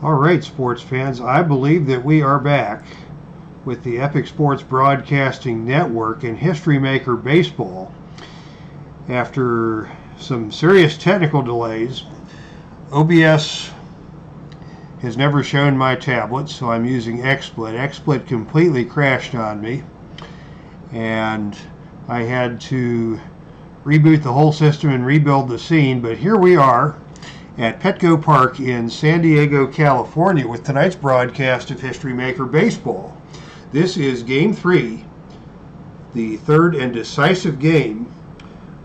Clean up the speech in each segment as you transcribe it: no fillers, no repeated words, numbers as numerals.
All right, sports fans, I believe that we are back with the Epic Sports Broadcasting Network and History Maker Baseball. After some serious technical delays, OBS has never shown my tablet, so I'm using XSplit. XSplit completely crashed on me, and I had to reboot the whole system and rebuild the scene, but here we are at Petco Park in San Diego, California, with tonight's broadcast of History Maker Baseball. This is Game 3, the third and decisive game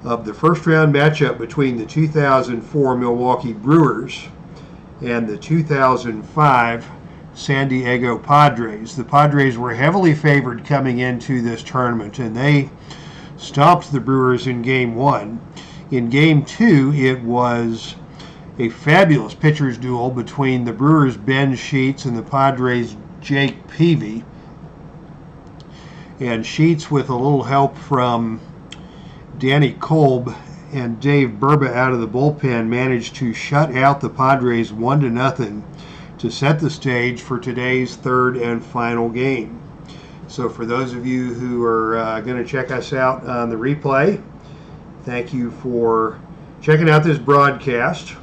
of the first round matchup between the 2004 Milwaukee Brewers and the 2005 San Diego Padres. The Padres were heavily favored coming into this tournament, and they stopped the Brewers in Game 1. In Game 2, it was a fabulous pitcher's duel between the Brewers' Ben Sheets and the Padres' Jake Peavy. And Sheets, with a little help from Danny Kolb and Dave Burba out of the bullpen, managed to shut out the Padres 1-0 to set the stage for today's third and final game. So for those of you who are going to check us out on the replay, thank you for checking out this broadcast.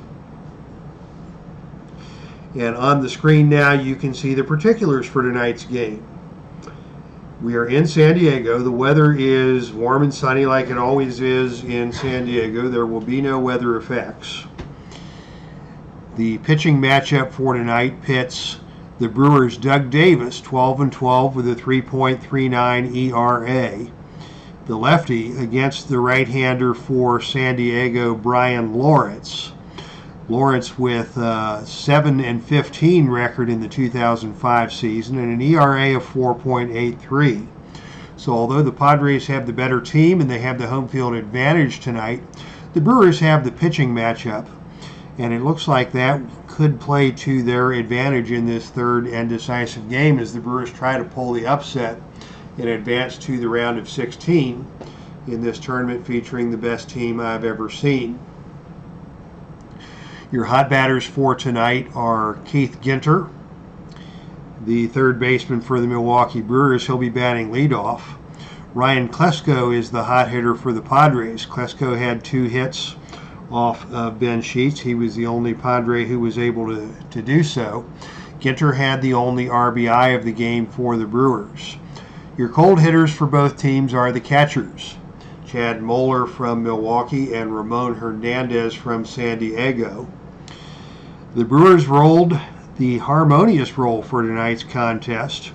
And on the screen now you can see the particulars for tonight's game. We are in San Diego. The weather is warm and sunny like it always is in San Diego. There will be no weather effects. The pitching matchup for tonight pits the Brewers' Doug Davis, 12-12 with a 3.39 ERA. The lefty against the right-hander for San Diego, Brian Lawrence. Lawrence with a 7-15 record in the 2005 season and an ERA of 4.83. So although the Padres have the better team and they have the home field advantage tonight, the Brewers have the pitching matchup, and it looks like that could play to their advantage in this third and decisive game as the Brewers try to pull the upset and advance to the round of 16 in this tournament featuring the best team I've ever seen. Your hot batters for tonight are Keith Ginter, the third baseman for the Milwaukee Brewers. He'll be batting leadoff. Ryan Klesko is the hot hitter for the Padres. Klesko had 2 hits off of Ben Sheets. He was the only Padre who was able to do so. Ginter had the only RBI of the game for the Brewers. Your cold hitters for both teams are the catchers, Chad Moeller from Milwaukee and Ramon Hernandez from San Diego. The Brewers rolled the harmonious roll for tonight's contest,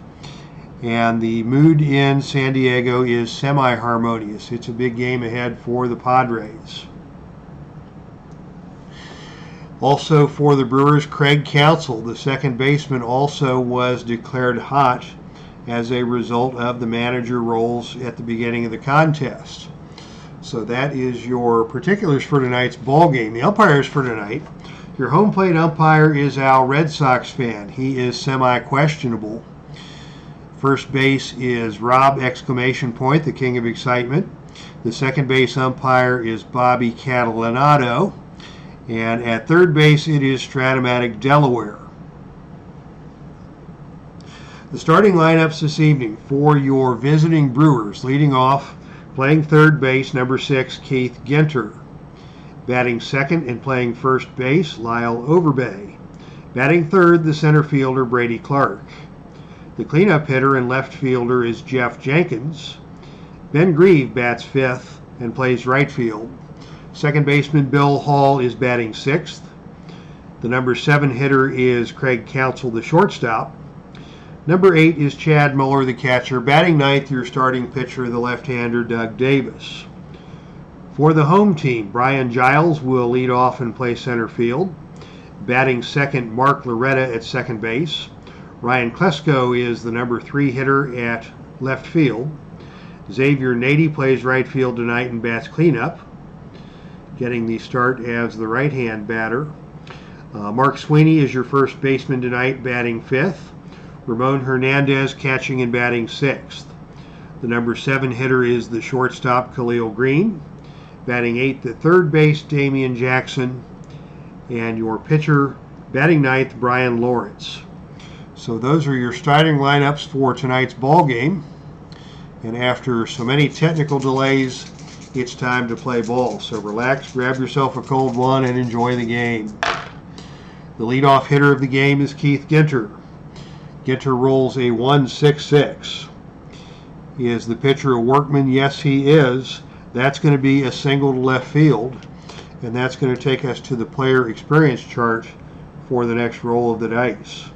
and the mood in San Diego is semi-harmonious. It's a big game ahead for the Padres. Also for the Brewers, Craig Counsell, the second baseman, also was declared hot as a result of the manager roles at the beginning of the contest. So that is your particulars for tonight's ball game. The umpires for tonight: your home plate umpire is Al, Red Sox fan. He is semi-questionable. First base is Rob, ! The king of excitement. The second base umpire is Bobby Catalinato. And at third base it is Stratomatic Delaware. The starting lineups this evening for your visiting Brewers: leading off, playing third base, number 6, Keith Ginter. Batting second and playing first base, Lyle Overbay. Batting third, the center fielder, Brady Clark. The cleanup hitter and left fielder is Jeff Jenkins. Ben Grieve bats fifth and plays right field. Second baseman Bill Hall is batting sixth. The number 7 hitter is Craig Counsell, the shortstop. Number 8 is Chad Muller, the catcher. Batting ninth, your starting pitcher, the left-hander Doug Davis. For the home team, Brian Giles will lead off and play center field. Batting second, Mark Loretta at second base. Ryan Klesko is the number 3 hitter at left field. Xavier Nady plays right field tonight and bats cleanup, getting the start as the right-hand batter. Mark Sweeney is your first baseman tonight, batting fifth. Ramon Hernandez catching and batting sixth. The number 7 hitter is the shortstop, Khalil Green. Batting eighth at third base, Damian Jackson. And your pitcher, Batting ninth, Brian Lawrence. So those are your starting lineups for tonight's ball game. And after so many technical delays, it's time to play ball. So relax, grab yourself a cold one, and enjoy the game. The leadoff hitter of the game is Keith Ginter. Ginter rolls a 1.66. Is the pitcher a workman? Yes, he is. That's going to be a single to left field. And that's going to take us to the player experience chart for the next roll of the dice.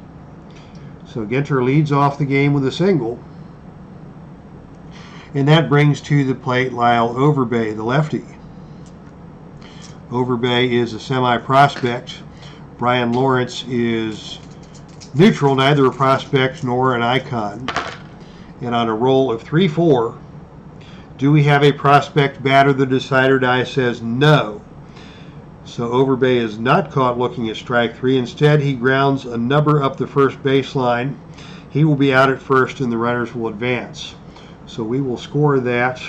So Ginter leads off the game with a single. And that brings to the plate Lyle Overbay, the lefty. Overbay is a semi-prospect. Brian Lawrence is neutral, neither a prospect nor an icon. And on a roll of 3-4, do we have a prospect batter? The decider die says no. So Overbay is not caught looking at strike three. Instead, he grounds a number up the first baseline. He will be out at first and the runners will advance. So we will score that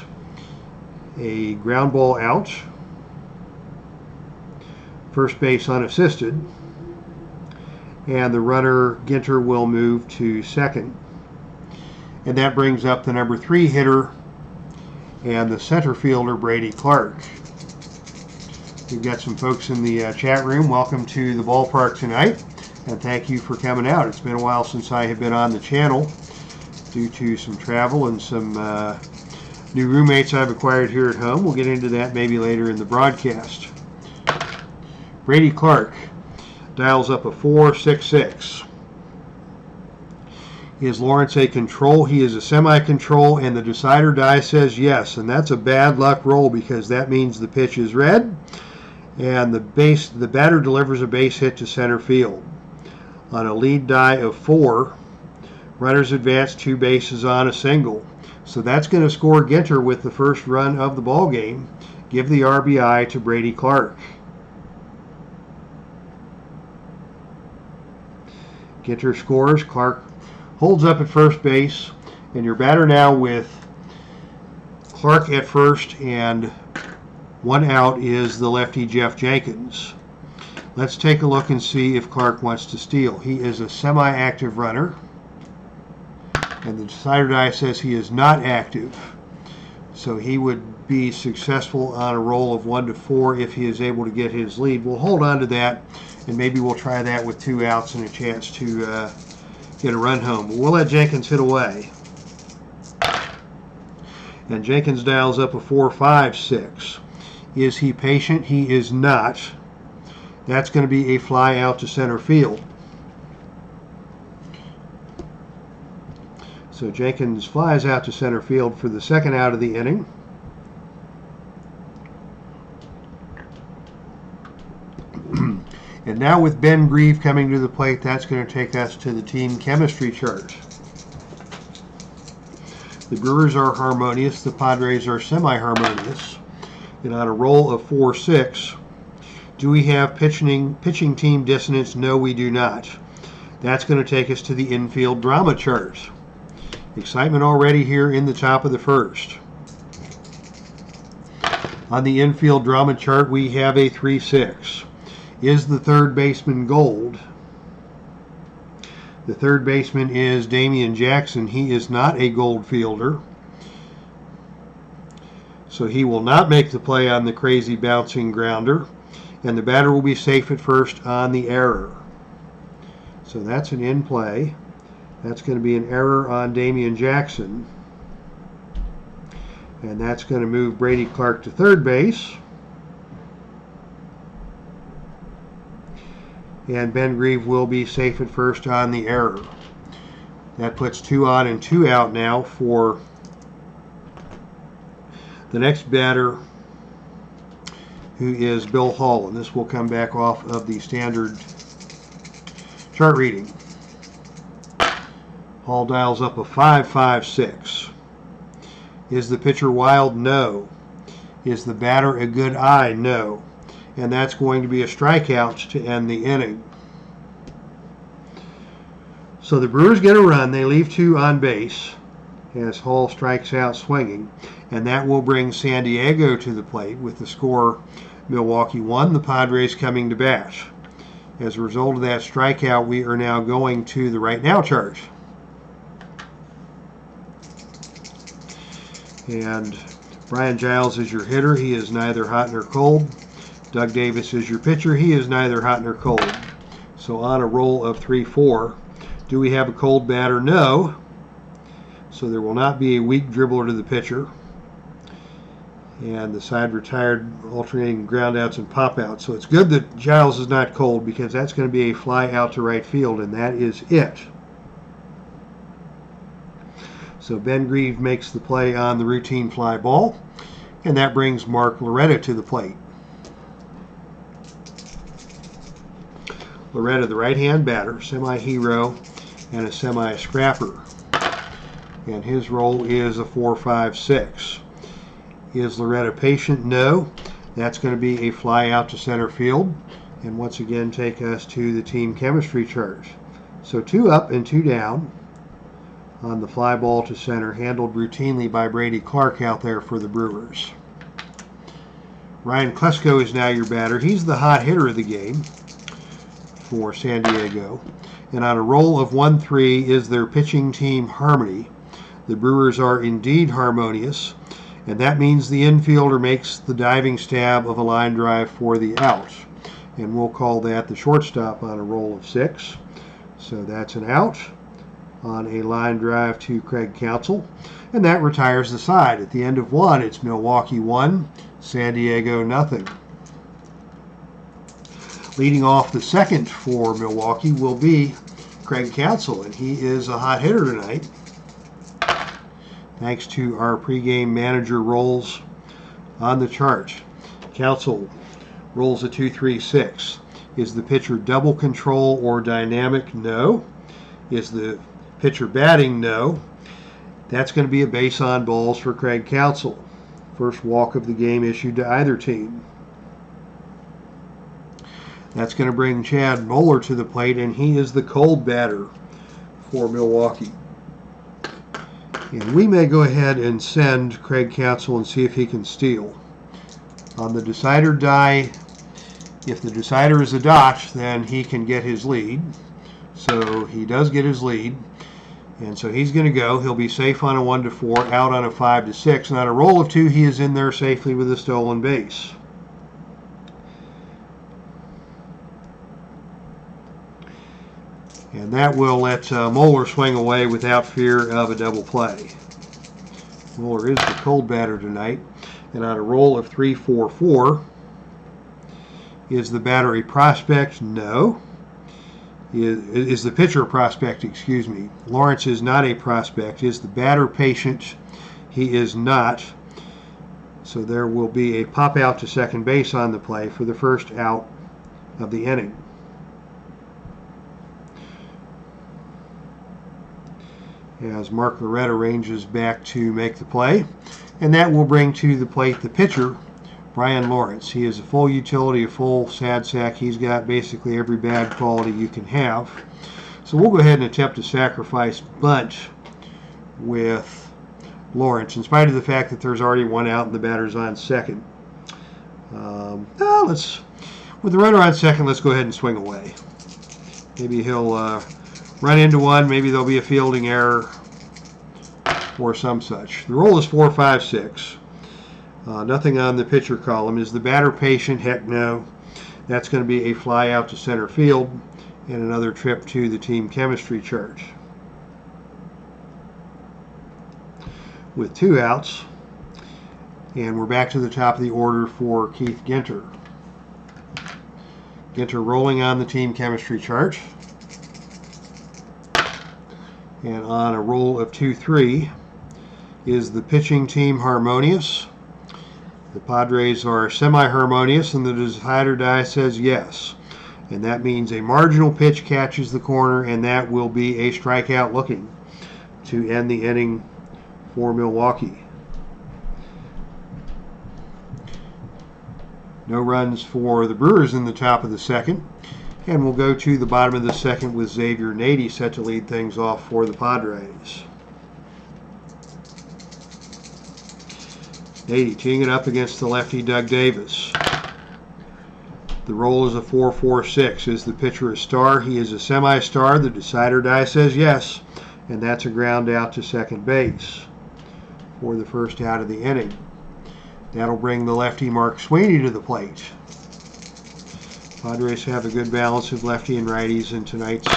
a ground ball out. First base unassisted. And the runner, Ginter, will move to second. And that brings up the number 3 hitter and the center fielder, Brady Clark. We've got some folks in the chat room. Welcome to the ballpark tonight, and thank you for coming out. It's been a while since I have been on the channel due to some travel and some new roommates I've acquired here at home. We'll get into that maybe later in the broadcast. Brady Clark dials up a 4.66. Is Lawrence a control? He is a semi-control, and the decider die says yes, and that's a bad luck roll because that means the pitch is red, and the batter delivers a base hit to center field. On a lead die of 4, runners advance 2 bases on a single. So that's going to score Ginter with the first run of the ball game. Give the RBI to Brady Clark. Ginter scores. Clark holds up at first base, and your batter now with Clark at first and 1 out is the lefty Jeff Jenkins. Let's take a look and see if Clark wants to steal. He is a semi-active runner, and the decider die says he is not active. So he would be successful on a roll of 1-4 if he is able to get his lead. We'll hold on to that, and maybe we'll try that with 2 outs and a chance to get a run home. We'll let Jenkins hit away. And Jenkins dials up a 4.56. Is he patient? He is not. That's going to be a fly out to center field. So Jenkins flies out to center field for the second out of the inning. And now with Ben Grieve coming to the plate, that's going to take us to the team chemistry chart. The Brewers are harmonious. The Padres are semi-harmonious. And on a roll of 4-6, do we have pitching team dissonance? No, we do not. That's going to take us to the infield drama chart. Excitement already here in the top of the first. On the infield drama chart, we have a 3-6. Is the third baseman gold? The third baseman is Damian Jackson. He is not a gold fielder. So he will not make the play on the crazy bouncing grounder. And the batter will be safe at first on the error. So that's an in play. That's going to be an error on Damian Jackson. And that's going to move Brady Clark to third base. And Ben Grieve will be safe at first on the error. That puts 2 on and 2 out now for the next batter, who is Bill Hall. And this will come back off of the standard chart reading. Hall dials up a 5.56. Is the pitcher wild? No. Is the batter a good eye? No. And that's going to be a strikeout to end the inning. So the Brewers get a run. They leave 2 on base as Hall strikes out swinging. And that will bring San Diego to the plate with the score Milwaukee 1, the Padres coming to bat. As a result of that strikeout, we are now going to the right now charge. And Brian Giles is your hitter. He is neither hot nor cold. Doug Davis is your pitcher. He is neither hot nor cold. So on a roll of 3-4, do we have a cold batter? No. So there will not be a weak dribbler to the pitcher. And the side retired, alternating groundouts and pop-outs. So it's good that Giles is not cold, because that's going to be a fly out to right field, and that is it. So Ben Grieve makes the play on the routine fly ball, and that brings Mark Loretta to the plate. Loretta, the right-hand batter, semi-hero and a semi-scrapper. And his role is a 4-5-6. Is Loretta patient? No. That's going to be a fly out to center field, and once again take us to the team chemistry charge. So 2 up and 2 down on the fly ball to center, handled routinely by Brady Clark out there for the Brewers. Ryan Klesko is now your batter. He's the hot hitter of the game for San Diego. And on a roll of 1-3 is their pitching team harmony. The Brewers are indeed harmonious, and that means the infielder makes the diving stab of a line drive for the out. And we'll call that the shortstop on a roll of 6. So that's an out on a line drive to Craig Counsell, and that retires the side. At the end of 1, it's Milwaukee 1, San Diego nothing. Leading off the second for Milwaukee will be Craig Counsell, and he is a hot hitter tonight, thanks to our pregame manager rolls on the chart. Counsell rolls a 2-3-6. Is the pitcher double control or dynamic? No. Is the pitcher batting? No. That's going to be a base on balls for Craig Counsell. First walk of the game issued to either team. That's going to bring Chad Moeller to the plate, and he is the cold batter for Milwaukee. And we may go ahead and send Craig Counsell and see if he can steal. On the decider die, if the decider is a dot, then he can get his lead. So he does get his lead. And so he's going to go. He'll be safe on a 1-4, out on a 5-6. And on a roll of 2, he is in there safely with a stolen base. And that will let Moeller swing away without fear of a double play. Moeller is the cold batter tonight. And on a roll of 3-4-4, is the batter a prospect? No. Is the pitcher a prospect? Excuse me. Lawrence is not a prospect. Is the batter patient? He is not. So there will be a pop out to second base on the play for the first out of the inning. As Mark Loretta ranges back to make the play, and that will bring to the plate the pitcher, Brian Lawrence. He is a full utility, a full sad sack. He's got basically every bad quality you can have. So we'll go ahead and attempt a sacrifice bunt with Lawrence, in spite of the fact that there's already 1 out and the batter's on second. With the runner on second, let's go ahead and swing away. Maybe he'll run into one. Maybe there'll be a fielding error or some such. The roll is 4-5-6. Nothing on the pitcher column. Is the batter patient? Heck no. That's going to be a fly out to center field and another trip to the team chemistry chart. With 2 outs, and we're back to the top of the order for Keith Ginter. Ginter rolling on the team chemistry chart. And on a roll of 2-3, is the pitching team harmonious? The Padres are semi-harmonious, and the decider die says yes. And that means a marginal pitch catches the corner, and that will be a strikeout looking to end the inning for Milwaukee. No runs for the Brewers in the top of the second. And we'll go to the bottom of the second with Xavier Nady set to lead things off for the Padres. Nady teeing it up against the lefty Doug Davis. The roll is a 4-4-6. Is the pitcher a star? He is a semi-star. The decider die says yes, and that's a ground out to second base for the first out of the inning. That'll bring the lefty Mark Sweeney to the plate. Padres have a good balance of lefty and righties in tonight's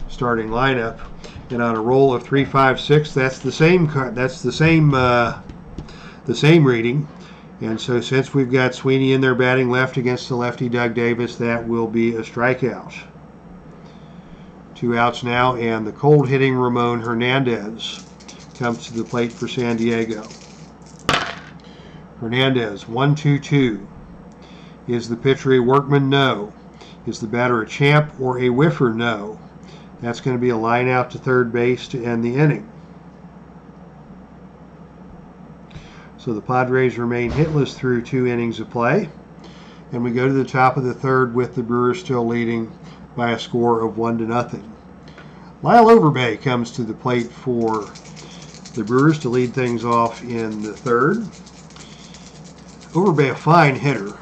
starting lineup, and on a roll of 3-5-6, that's the same reading. And so since we've got Sweeney in there batting left against the lefty Doug Davis, that will be a strikeout. 2 outs now, and the cold hitting Ramon Hernandez comes to the plate for San Diego. Hernandez, 1-2-2. Is the pitcher a workman? No. Is the batter a champ or a whiffer? No. That's going to be a line out to third base to end the inning. So the Padres remain hitless through 2 innings of play. And we go to the top of the third with the Brewers still leading by a score of 1-0. Lyle Overbay comes to the plate for the Brewers to lead things off in the third. Overbay, a fine hitter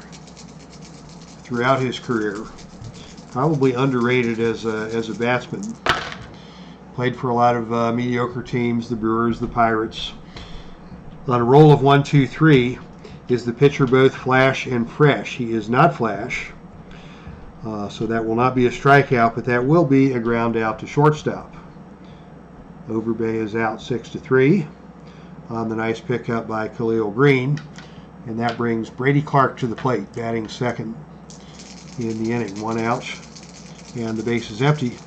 throughout his career, probably underrated as a batsman. Played for a lot of mediocre teams, the Brewers, the Pirates. On a roll of 1-2-3, is the pitcher both flash and fresh? He is not flash, so that will not be a strikeout, but that will be a ground out to shortstop. Overbay is out 6-3 on the nice pickup by Khalil Green, and that brings Brady Clark to the plate, batting second in the inning. 1 out, and the base is empty.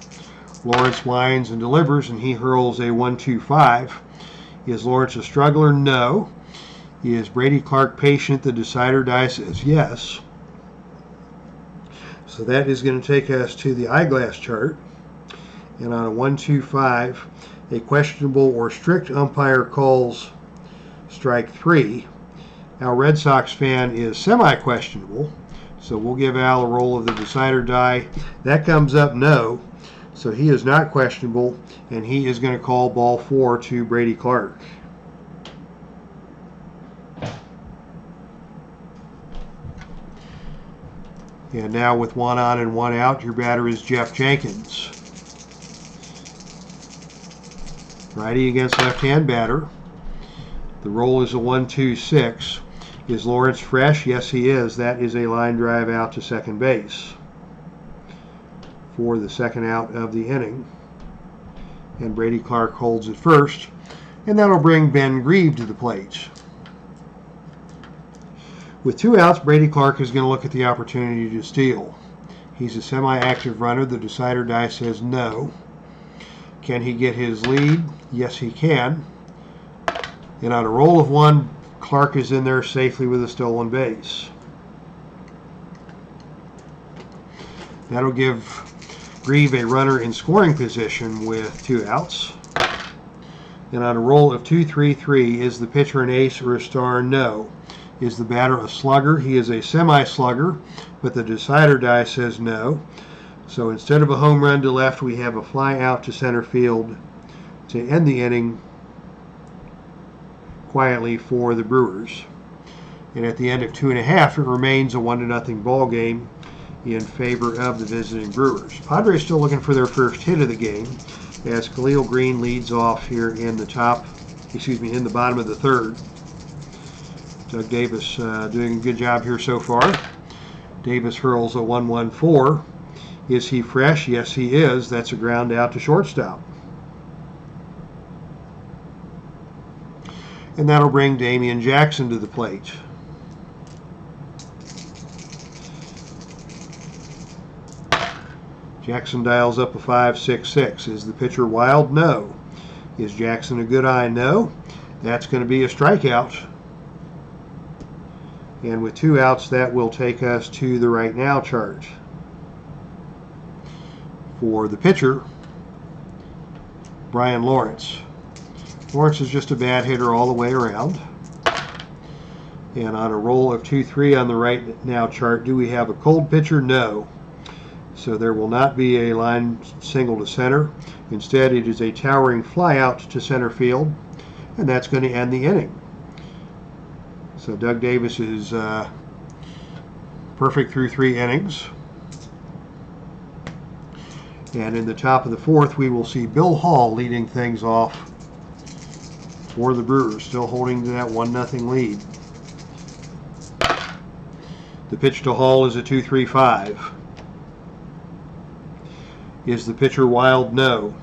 Lawrence winds and delivers, and he hurls a 1-2-5. Is Lawrence a struggler? No. Is Brady Clark patient? The decider die says yes. So that is going to take us to the eyeglass chart. And on a 1-2-5, a questionable or strict umpire calls strike 3. Our Red Sox fan is semi-questionable, so we'll give Al a roll of the decider die. That comes up no, so he is not questionable, and he is going to call ball 4 to Brady Clark. And now with 1 on and 1 out, your batter is Jeff Jenkins. Righty against left-hand batter. The roll is a 1-2-6. Is Lawrence fresh? Yes, he is. That is a line drive out to second base for the second out of the inning. And Brady Clark holds at first, and that'll bring Ben Grieve to the plate. With 2 outs, Brady Clark is going to look at the opportunity to steal. He's a semi-active runner. The decider die says no. Can he get his lead? Yes, he can. And on a roll of 1, Clark is in there safely with a stolen base. That'll give Grieve a runner in scoring position with 2 outs. And on a roll of 2-3-3, is the pitcher an ace or a star? No. Is the batter a slugger? He is a semi-slugger, but the decider die says no. So instead of a home run to left, we have a fly out to center field to end the inning quietly for the Brewers. And at the end of 2.5, it remains a 1-0 ball game in favor of the visiting Brewers. Padres still looking for their first hit of the game as Khalil Green leads off here in the bottom of the third. Doug Davis doing a good job here so far. Davis hurls a 1-1-4. Is he fresh? Yes, he is. That's a ground out to shortstop. And that'll bring Damian Jackson to the plate. Jackson dials up a 5-6-6. Is the pitcher wild? No. Is Jackson a good eye? No. That's going to be a strikeout. And with 2 outs, that will take us to the right now chart. For the pitcher, Brian Lawrence. Lawrence is just a bad hitter all the way around. And on a roll of 2-3 on the right now chart, do we have a cold pitcher? No. So there will not be a line single to center. Instead, it is a towering fly out to center field, and that's going to end the inning. So Doug Davis is perfect through 3 innings. And in the top of the 4th, we will see Bill Hall leading things off for the Brewers, still holding to that 1-0 lead. The pitch to Hall is a 2-3-5. Is the pitcher wild? No.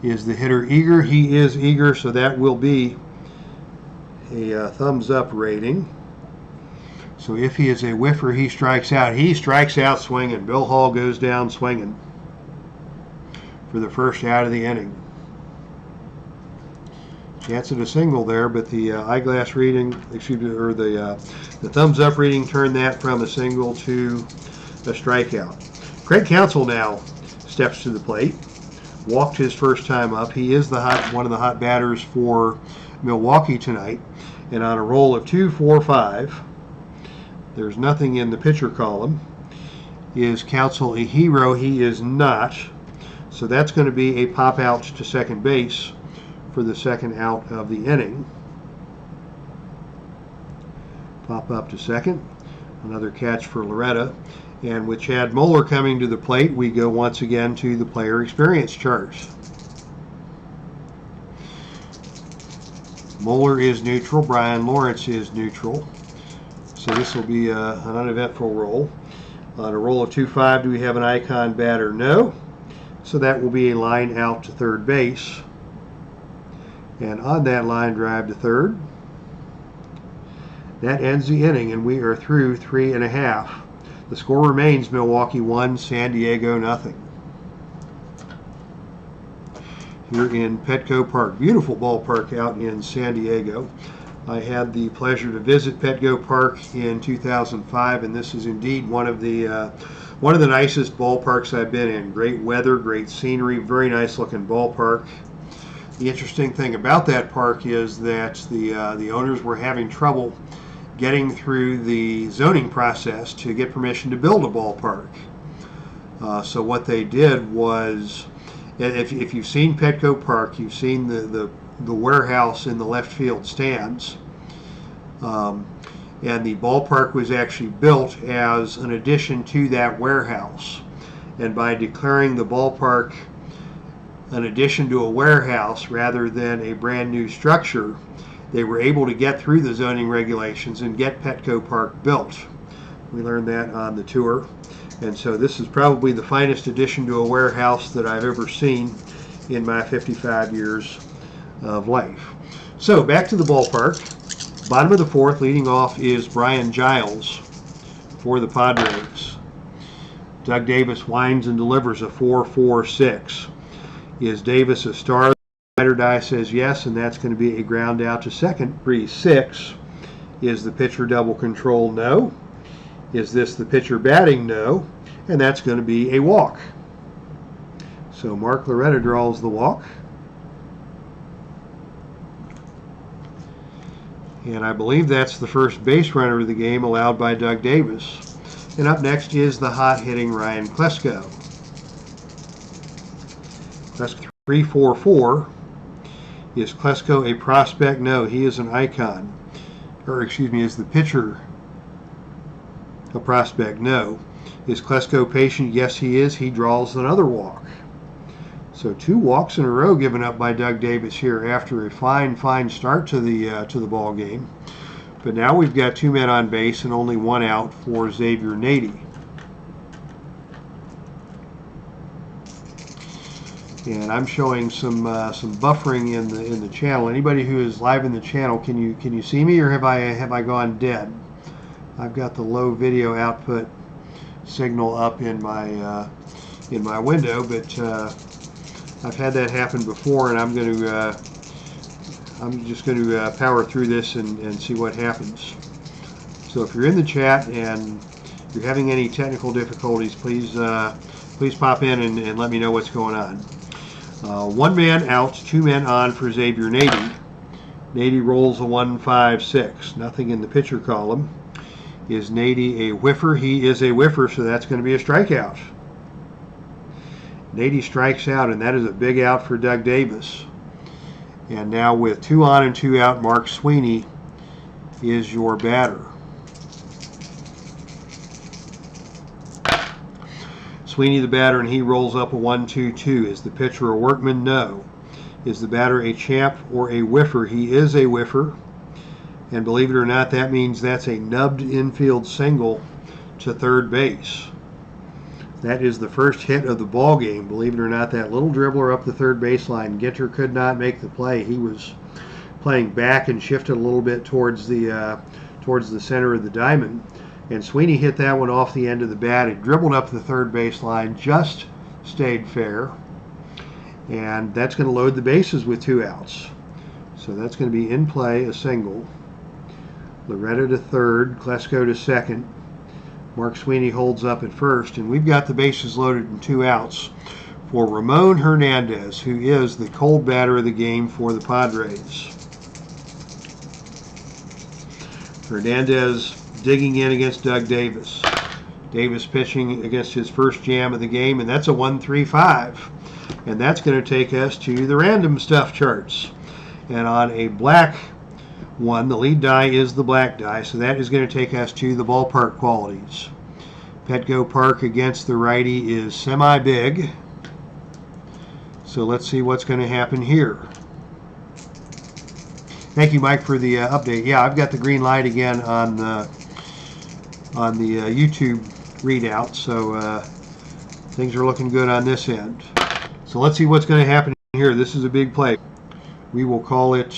Is the hitter eager? He is eager, so that will be a thumbs up rating. So if he is a whiffer, he strikes out. He strikes out swinging. Bill Hall goes down swinging for the first out of the inning. Chance at a single there, but the eyeglass reading, or the thumbs up reading turned that from a single to a strikeout. Craig Counsell now steps to the plate. Walked his first time up. He is one of the hot batters for Milwaukee tonight. And on a roll of 2-4-5, there's nothing in the pitcher column. Is Counsell a hero? He is not. So that's going to be a pop out to second base for the second out of the inning. Pop up to second. Another catch for Loretta. And with Chad Moeller coming to the plate, we go once again to the player experience charts. Moeller is neutral. Brian Lawrence is neutral. So this will be an uneventful roll. On a roll of 2-5, do we have an icon batter? No. So that will be a line out to third base. And on that line drive to third, that ends the inning, and we are through 3.5. The score remains Milwaukee 1, San Diego nothing. Here in Petco Park, beautiful ballpark out in San Diego. I had the pleasure to visit Petco Park in 2005, and this is indeed one of the nicest ballparks I've been in. Great weather, great scenery, very nice looking ballpark. The interesting thing about that park is that the owners were having trouble getting through the zoning process to get permission to build a ballpark. So what they did was, if you've seen Petco Park, you've seen the warehouse in the left field stands, and the ballpark was actually built as an addition to that warehouse. And by declaring the ballpark an addition to a warehouse rather than a brand new structure, they were able to get through the zoning regulations and get Petco Park built. We learned that on the tour. And so this is probably the finest addition to a warehouse that I've ever seen in my 55 years of life. So back to the ballpark. Bottom of the 4th, leading off is Brian Giles for the Padres. Doug Davis winds and delivers a 4-4-6. Is Davis a star? Rider die says yes, and that's going to be a ground out to second. 3-6. Is the pitcher double control? No. Is this the pitcher batting? No. And that's going to be a walk. So Mark Loretta draws the walk. And I believe that's the first base runner of the game allowed by Doug Davis. And up next is the hot-hitting Ryan Klesko. Klesko 3-4-4. Is Klesko a prospect? No, he is an icon. Or excuse me, is the pitcher a prospect? No. Is Klesko patient? Yes, he is. He draws another walk. So 2 walks in a row given up by Doug Davis here after a fine start to the ball game. But now we've got 2 men on base and only 1 out for Xavier Nady. And I'm showing some buffering in the channel. Anybody who is live in the channel, can you see me, or have I gone dead? I've got the low video output signal up in my window, but I've had that happen before, and I'm just going to power through this and see what happens. So if you're in the chat and you're having any technical difficulties, please pop in and let me know what's going on. 1 man out, 2 men on for Xavier Nady. Nady rolls a 1-5-6. Nothing in the pitcher column. Is Nady a whiffer? He is a whiffer, so that's going to be a strikeout. Nady strikes out, and that is a big out for Doug Davis. And now with 2 on and 2 out, Mark Sweeney is your batter. Sweeney the batter, and he rolls up a 1-2-2. Is the pitcher a workman? No. Is the batter a champ or a whiffer? He is a whiffer. And believe it or not, that means that's a nubbed infield single to third base. That is the first hit of the ball game. Believe it or not, that little dribbler up the third baseline. Ginter could not make the play. He was playing back and shifted a little bit towards the center of the diamond. And Sweeney hit that one off the end of the bat. It dribbled up the third baseline, just stayed fair. And that's going to load the bases with 2 outs. So that's going to be in play, a single. Loretta to third, Klesko to second. Mark Sweeney holds up at first, and we've got the bases loaded in 2 outs for Ramon Hernandez, who is the cold batter of the game for the Padres. Hernandez digging in against Doug Davis. Davis pitching against his first jam of the game, and that's a 1-3-5. And that's going to take us to the random stuff charts. And on a black one, the lead die is the black die, so that is going to take us to the ballpark qualities. Petco Park against the righty is semi-big. So let's see what's going to happen here. Thank you, Mike, for the update. Yeah, I've got the green light again on the YouTube readout, so things are looking good on this end. So let's see what's going to happen here. This is a big play. We will call it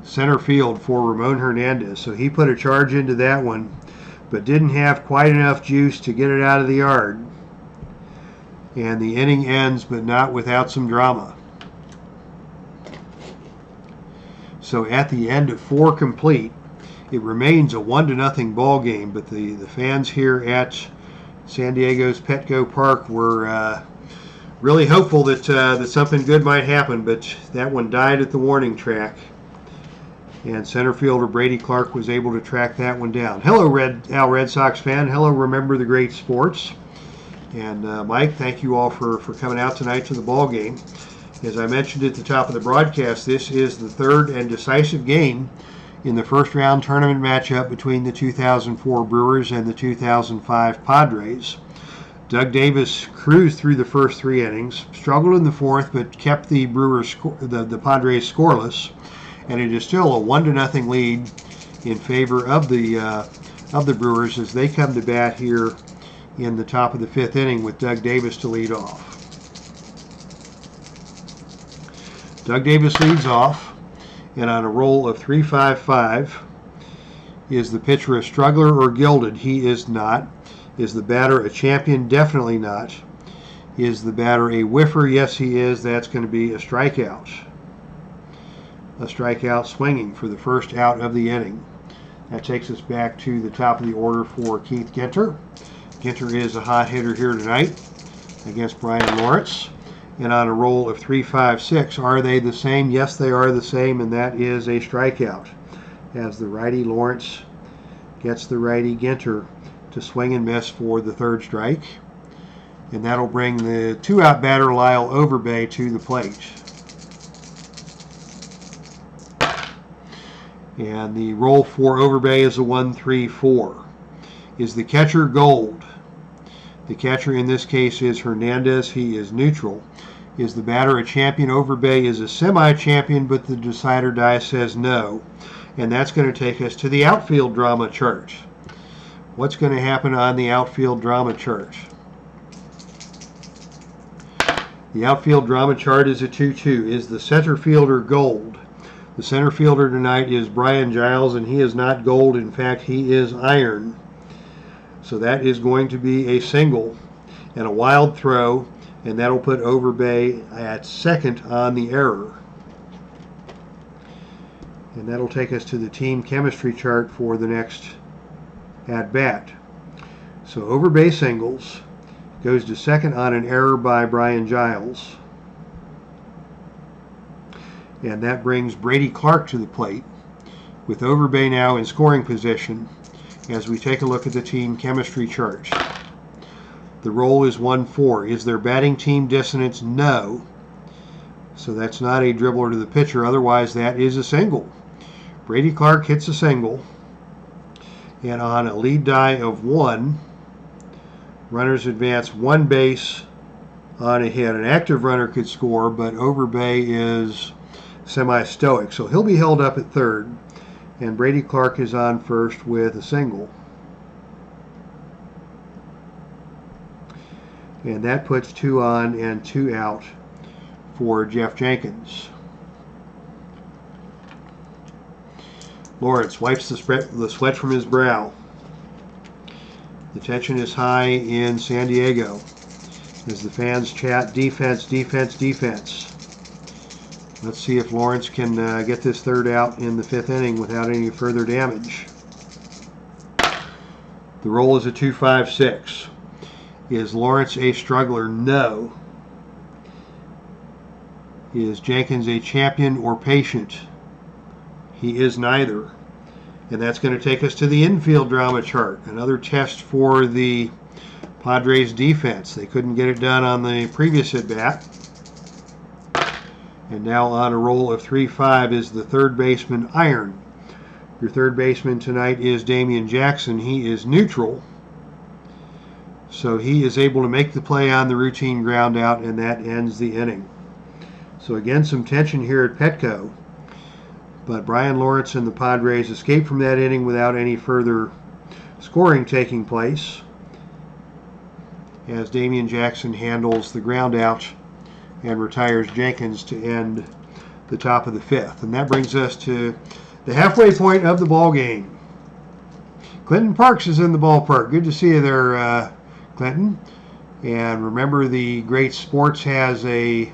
center field for Ramon Hernandez. So he put a charge into that one, but didn't have quite enough juice to get it out of the yard. And the inning ends, but not without some drama. So at the end of 4 complete, it remains a 1-0 ball game, but the fans here at San Diego's Petco Park were really hopeful that something good might happen, but that one died at the warning track. And center fielder Brady Clark was able to track that one down. Hello, Red Sox fan. Hello, Remember the Great Sports. And Mike, thank you all for coming out tonight to the ball game. As I mentioned at the top of the broadcast, this is the third and decisive game in the first round tournament matchup between the 2004 Brewers and the 2005 Padres. Doug Davis cruised through the first 3 innings, struggled in the fourth, but kept the the Padres scoreless, and it is still a 1-0 lead in favor of the Brewers as they come to bat here in the top of the 5th inning with Doug Davis to lead off. Doug Davis leads off, and on a roll of 3-5-5, is the pitcher a struggler or gilded? He is not. Is the batter a champion? Definitely not. Is the batter a whiffer? Yes, he is. That's going to be a strikeout. A strikeout swinging for the first out of the inning. That takes us back to the top of the order for Keith Ginter. Ginter is a hot hitter here tonight against Brian Lawrence. And on a roll of 3-5-6, are they the same? Yes, they are the same, and that is a strikeout. As the righty Lawrence gets the righty Ginter to swing and miss for the 3rd strike. And that'll bring the 2-out batter Lyle Overbay to the plate. And the roll for Overbay is a 1-3-4. Is the catcher gold? The catcher in this case is Hernandez. He is neutral. Is the batter a champion? Overbay is a semi-champion, but the decider die says no. And that's going to take us to the outfield drama chart. What's going to happen on the outfield drama chart? The outfield drama chart is a 2-2. Is the center fielder gold? The center fielder tonight is Brian Giles, and he is not gold. In fact, he is iron. So that is going to be a single and a wild throw, and that'll put Overbay at second on the error. And that'll take us to the team chemistry chart for the next at-bat. So Overbay singles, goes to second on an error by Brian Giles. And that brings Brady Clark to the plate, with Overbay now in scoring position as we take a look at the team chemistry chart. The roll is 1-4. Is there batting team dissonance? No. So that's not a dribbler to the pitcher. Otherwise, that is a single. Brady Clark hits a single. And on a lead die of 1, Runners advance one base on a hit. An active runner could score, but Overbay is semi-stoic, so he'll be held up at third, and Brady Clark is on first with a single. And that puts 2 on and 2 out for Jeff Jenkins. Lawrence wipes the sweat from his brow. The tension is high in San Diego as the fans chat defense, defense, defense. Let's see if Lawrence can get this third out in the 5th inning without any further damage. The roll is a 2.56. Is Lawrence a struggler? No. Is Jenkins a champion or patient? He is neither. And that's going to take us to the infield drama chart. Another test for the Padres defense. They couldn't get it done on the previous at-bat. And now on a roll of 3-5 is the third baseman, Iron. Your third baseman tonight is Damian Jackson. He is neutral. So he is able to make the play on the routine ground out, and that ends the inning. So again, some tension here at Petco. But Brian Lawrence and the Padres escape from that inning without any further scoring taking place, as Damian Jackson handles the ground out and retires Jenkins to end the top of the 5th. And that brings us to the halfway point of the ball game. Clinton Parks is in the ballpark. Good to see you there, Clinton. And remember, the Great Sports has a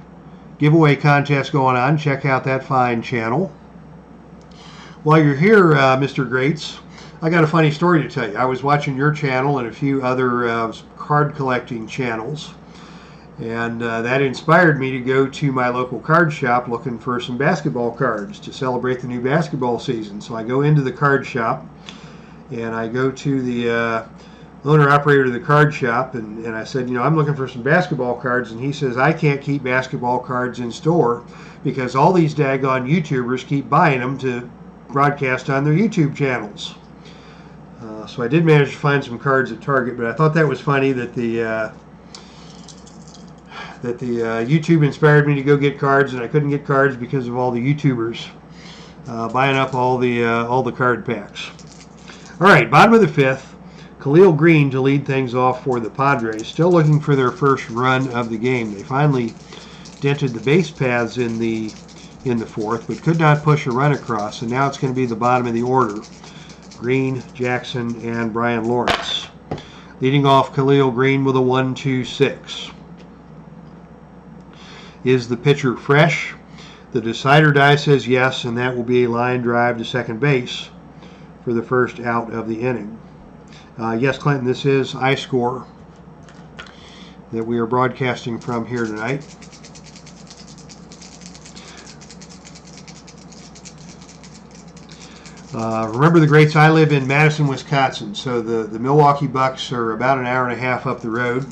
giveaway contest going on. Check out that fine channel. While you're here, Mr. Greats, I got a funny story to tell you. I was watching your channel and a few other card collecting channels, and that inspired me to go to my local card shop looking for some basketball cards to celebrate the new basketball season. So I go into the card shop, and I go to the owner-operator of the card shop, and I said, you know, I'm looking for some basketball cards, and he says, I can't keep basketball cards in store because all these daggone YouTubers keep buying them to broadcast on their YouTube channels. So I did manage to find some cards at Target, but I thought that was funny that the YouTube inspired me to go get cards, and I couldn't get cards because of all the YouTubers buying up all the card packs. All right, bottom of the 5th. Khalil Green to lead things off for the Padres, still looking for their first run of the game. They finally dented the base paths in the 4th, but could not push a run across, and now it's going to be the bottom of the order. Green, Jackson, and Brian Lawrence. Leading off Khalil Green with a 1-2-6. Is the pitcher fresh? The decider die says yes, and that will be a line drive to second base for the first out of the inning. Yes, Clinton, this is iScore that we are broadcasting from here tonight. Remember the Greats, I live in Madison, Wisconsin, so the Milwaukee Bucks are about an hour and a half up the road.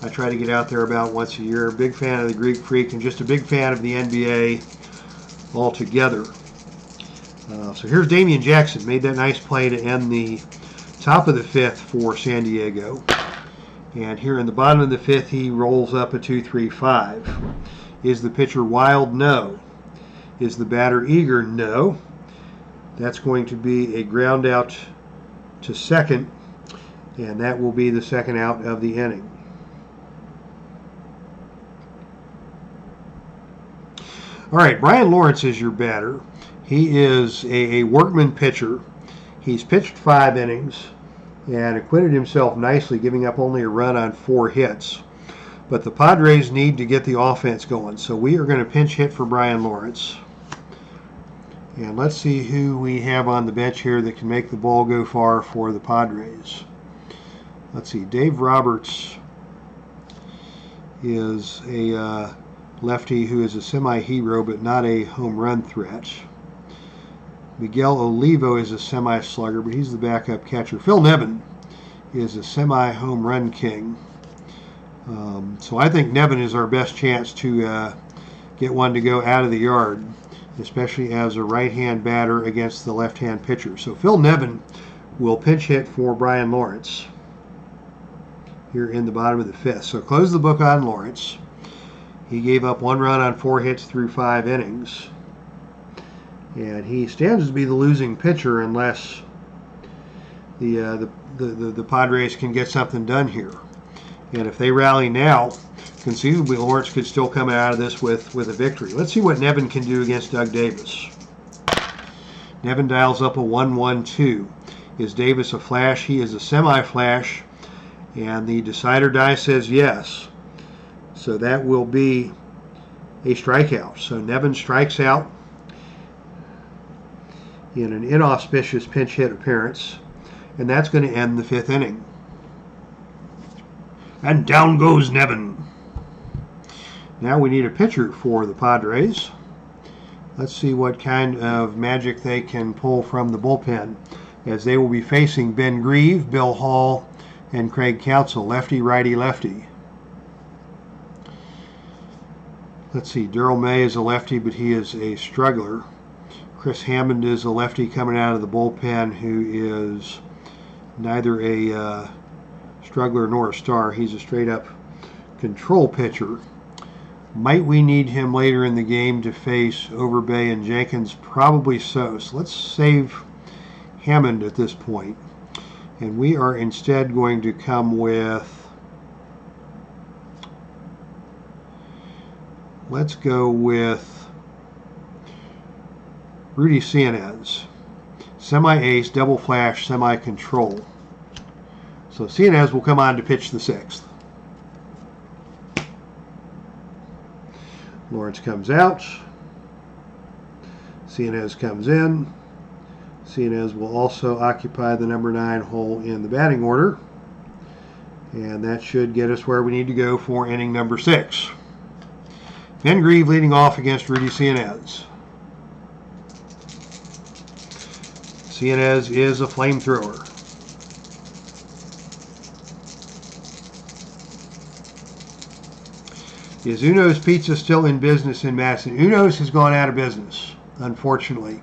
I try to get out there about once a year. Big fan of the Greek Freak and just a big fan of the NBA altogether. So here's Damian Jackson. Made that nice play to end the top of the 5th for San Diego. And here in the bottom of the 5th, he rolls up a 2-3-5. Is the pitcher wild? No. Is the batter eager? No. That's going to be a ground out to second, and that will be the second out of the inning. All right, Brian Lawrence is your batter. He is a workman pitcher. He's pitched 5 innings and acquitted himself nicely, giving up only a run on 4 hits. But the Padres need to get the offense going, so we are going to pinch hit for Brian Lawrence. And let's see who we have on the bench here that can make the ball go far for the Padres. Let's see, Dave Roberts is a lefty who is a semi-hero but not a home run threat. Miguel Olivo is a semi-slugger, but he's the backup catcher. Phil Nevin is a semi-home run king. So I think Nevin is our best chance to get one to go out of the yard, especially as a right-hand batter against the left-hand pitcher. So Phil Nevin will pinch hit for Brian Lawrence. here in the bottom of the 5th. So close the book on Lawrence. He gave up 1 run on 4 hits through 5 innings. And he stands to be the losing pitcher unless the Padres can get something done here. And if they rally now, conceivably Lawrence could still come out of this with a victory. Let's see what Nevin can do against Doug Davis. Nevin dials up a 1-1-2. Is Davis a flash? He is a semi-flash. And the decider die says yes. So that will be a strikeout. So Nevin strikes out in an inauspicious pinch hit appearance. And that's going to end the 5th inning. And down goes Nevin. Now we need a pitcher for the Padres. Let's see what kind of magic they can pull from the bullpen, as they will be facing Ben Grieve, Bill Hall, and Craig Counsell, lefty, righty, lefty. Let's see, Darrell May is a lefty, but he is a struggler. Chris Hammond is a lefty coming out of the bullpen who is neither a struggler nor a star. He's a straight-up control pitcher. Might we need him later in the game to face Overbay and Jenkins? Probably so. So let's save Hammond at this point. And we are instead going to come with, let's go with Rudy Cianez. Semi-ace, double flash, semi-control. So Cianez will come on to pitch the 6th. Lawrence comes out. Cianez comes in. Cianez will also occupy the number 9 hole in the batting order. And that should get us where we need to go for inning number 6. Ben Grieve leading off against Rudy Cianez. Cianez is a flamethrower. Is Uno's Pizza still in business in Madison? Uno's has gone out of business, unfortunately.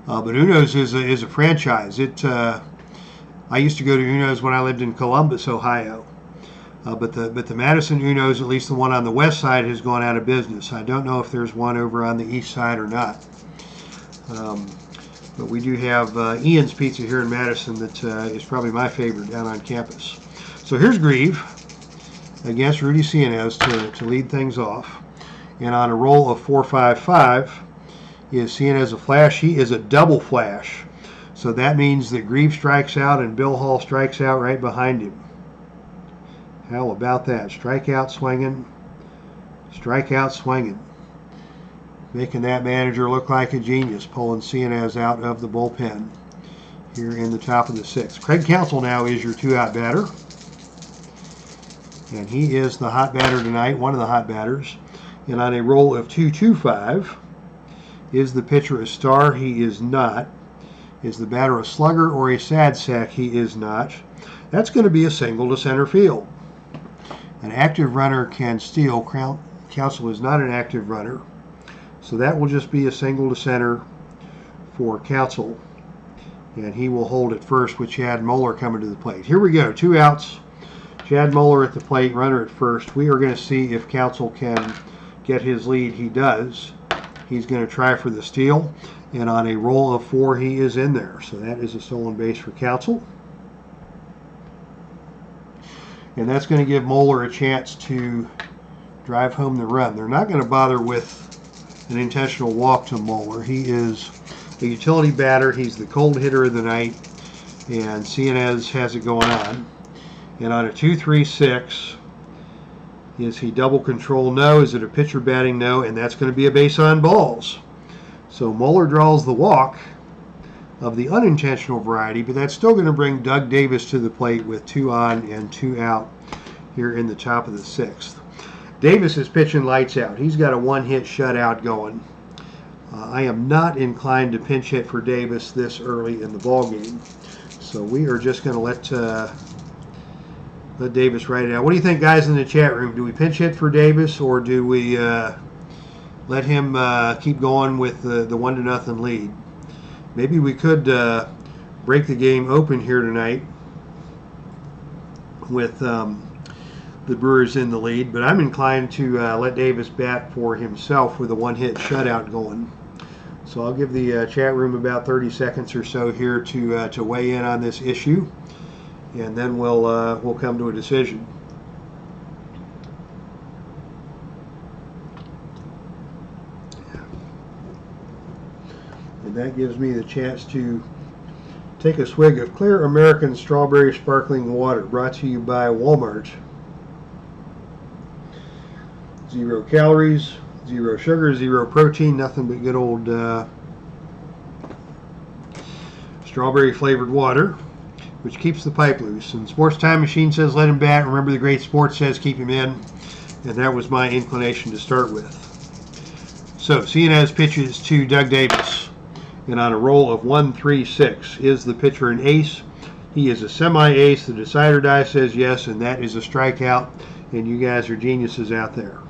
But Uno's is a franchise. I used to go to Uno's when I lived in Columbus, Ohio. But the Madison Uno's, at least the one on the west side, has gone out of business. I don't know if there's one over on the east side or not. But we do have Ian's Pizza here in Madison that is probably my favorite down on campus. So here's Grieve against Rudy Cianez to lead things off. And on a roll of 4-5-5, is Cianez a flash? He is a double flash. So that means that Grieve strikes out and Bill Hall strikes out right behind him. How about that? Strikeout swinging, strikeout swinging. Making that manager look like a genius, pulling Cianez out of the bullpen here in the top of the 6th. Craig Counsell now is your 2-out batter. And he is the hot batter tonight, one of the hot batters. And on a roll of 2-2-5, is the pitcher a star? He is not. Is the batter a slugger or a sad sack? He is not. That's going to be a single to center field. An active runner can steal. Counsell is not an active runner. So that will just be a single to center for Counsell. And he will hold at first with Chad Moeller coming to the plate. Here we go, 2 outs. Chad Moeller at the plate, runner at first. We are going to see if Counsell can get his lead. He does. He's going to try for the steal. And on a roll of 4, he is in there. So that is a stolen base for Counsell. And that's going to give Moeller a chance to drive home the run. They're not going to bother with an intentional walk to Moeller. He is a utility batter. He's the cold hitter of the night. And Cianez has it going on. And on a 2-3-6, is he double control? No. Is it a pitcher batting? No. And that's going to be a base on balls. So Moeller draws the walk of the unintentional variety, but that's still going to bring Doug Davis to the plate with 2 on and 2 out here in the top of the 6th. Davis is pitching lights out. He's got a 1-hit shutout going. I am not inclined to pinch hit for Davis this early in the ball game. So we are just going to let Davis ride it out. What do you think, guys, in the chat room? Do we pinch hit for Davis, or do we let him keep going with the 1-0 lead? Maybe we could break the game open here tonight with the Brewers in the lead, but I'm inclined to let Davis bat for himself with a one-hit shutout going. So I'll give the chat room about 30 seconds or so here to weigh in on this issue, and then we'll come to a decision. And that gives me the chance to take a swig of clear American strawberry sparkling water, brought to you by Walmart. 0 calories, 0 sugar, 0 protein, nothing but good old strawberry flavored water, which keeps the pipe loose. And Sports Time Machine says let him bat. Remember, the great sports says keep him in. And that was my inclination to start with. So Cianez pitches to Doug Davis. And on a roll of 1-3-6, is the pitcher an ace? He is a semi-ace. The decider die says yes, and that is a strikeout. And you guys are geniuses out there.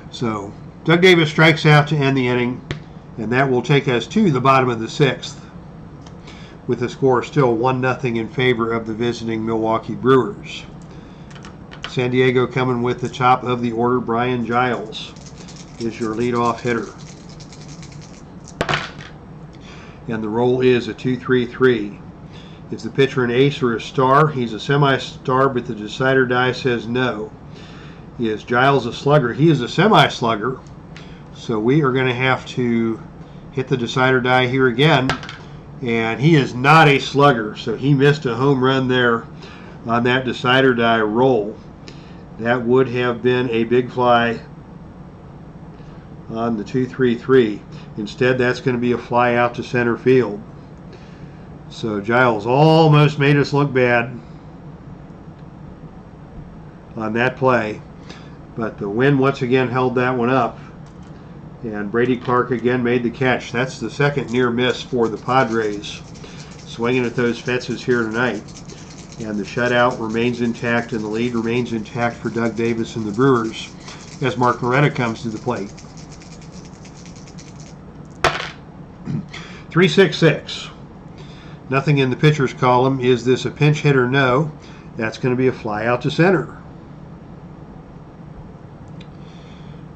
So Doug Davis strikes out to end the inning, and that will take us to the bottom of the 6th, with the score still 1-0 in favor of the visiting Milwaukee Brewers. San Diego coming with the top of the order. Brian Giles is your leadoff hitter. And the roll is a 2-3-3. Is the pitcher an ace or a star? He's a semi-star, but the decider die says no. Is Giles a slugger? He is a semi-slugger. So we are going to have to hit the decider die here again. And he is not a slugger. So he missed a home run there on that decider die roll. That would have been a big fly on the 2-3-3. Instead, that's going to be a fly out to center field. So Giles almost made us look bad on that play. But the wind once again held that one up. And Brady Clark again made the catch. That's the second near miss for the Padres, swinging at those fences here tonight. And the shutout remains intact, and the lead remains intact for Doug Davis and the Brewers as Mark Loretta comes to the plate. 3-6-6. Nothing in the pitcher's column. Is this a pinch hit or no? That's going to be a fly out to center.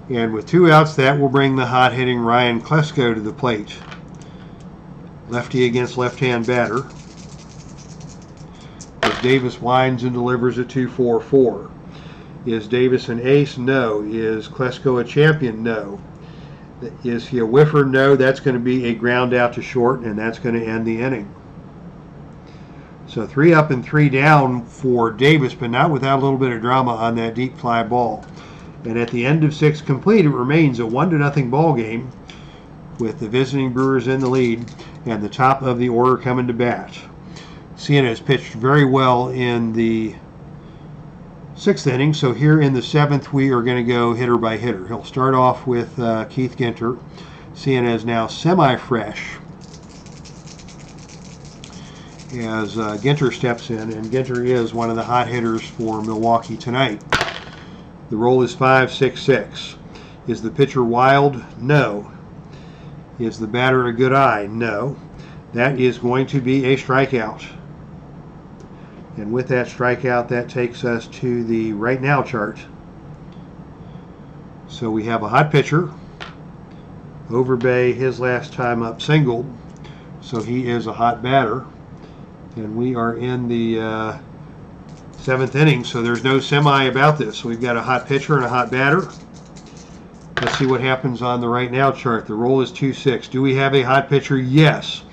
And with 2 outs, that will bring the hot-hitting Ryan Klesko to the plate. Lefty against left-hand batter. As Davis winds and delivers a 2-4-4. Is Davis an ace? No. Is Klesko a champion? No. Is he a whiffer? No. That's going to be a ground out to short, and that's going to end the inning. So 3 up and 3 down for Davis, but not without a little bit of drama on that deep fly ball. And at the end of 6 complete, it remains a 1-0 ball game with the visiting Brewers in the lead and the top of the order coming to bat. Cianez pitched very well in the 6th inning, so here in the 7th we are going to go hitter by hitter. He'll start off with Keith Ginter. Cianez now semi-fresh as Ginter steps in, and Ginter is one of the hot hitters for Milwaukee tonight. The roll is 5-6-6. Is the pitcher wild? No. Is the batter a good eye? No. That is going to be a strikeout. And with that strikeout, that takes us to the right now chart. So we have a hot pitcher. Overbay, his last time up, singled. So he is a hot batter. And we are in the 7th inning, so there's no semi about this. So we've got a hot pitcher and a hot batter. Let's see what happens on the right now chart. The roll is 2-6. Do we have a hot pitcher? Yes.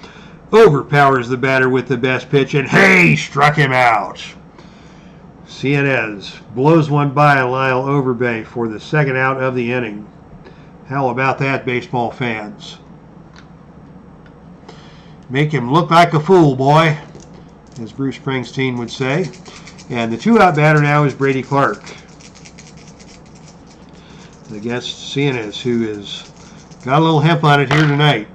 Overpowers the batter with the best pitch, and hey, struck him out. Cianez blows one by Lyle Overbay for the 2nd out of the inning. How about that, baseball fans? Make him look like a fool, boy, as Bruce Springsteen would say. And the 2-out batter now is Brady Clark against Cianez, who has got a little hemp on it here tonight.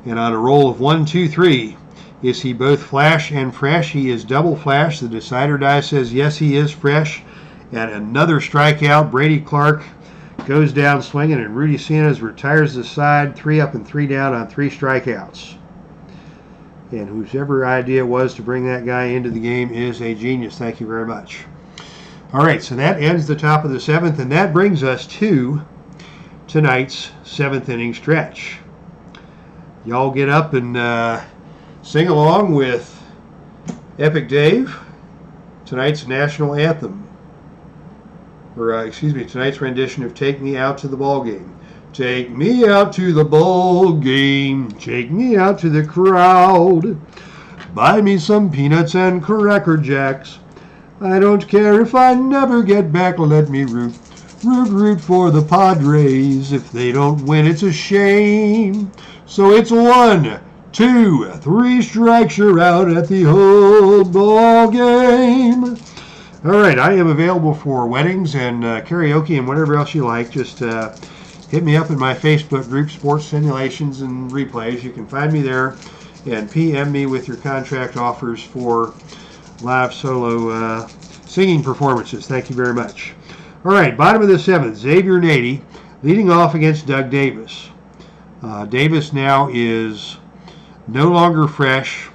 And on a roll of 1-2-3, is he both flash and fresh? He is double flash. The decider die says yes, he is fresh. And another strikeout. Brady Clark goes down swinging, and Rudy Cianez retires the side. 3 up and 3 down on 3 strikeouts. And whosever idea it was to bring that guy into the game is a genius. Thank you very much. All right, so that ends the top of the 7th, and that brings us to tonight's 7th inning stretch. Y'all get up and sing along with Epic Dave, tonight's national anthem. Tonight's rendition of Take Me Out to the Ball Game. Take me out to the ball game, take me out to the crowd. Buy me some peanuts and Cracker Jacks. I don't care if I never get back, let me root for the Padres. If they don't win, it's a shame. So it's 1, 2, 3 strikes, you're out at the whole ball game. All right, I am available for weddings and karaoke and whatever else you like. Just hit me up in my Facebook group, Sports Simulations and Replays. You can find me there and PM me with your contract offers for live solo singing performances. Thank you very much. All right, bottom of the 7th, Xavier Nady leading off against Doug Davis. Davis now is no longer fresh,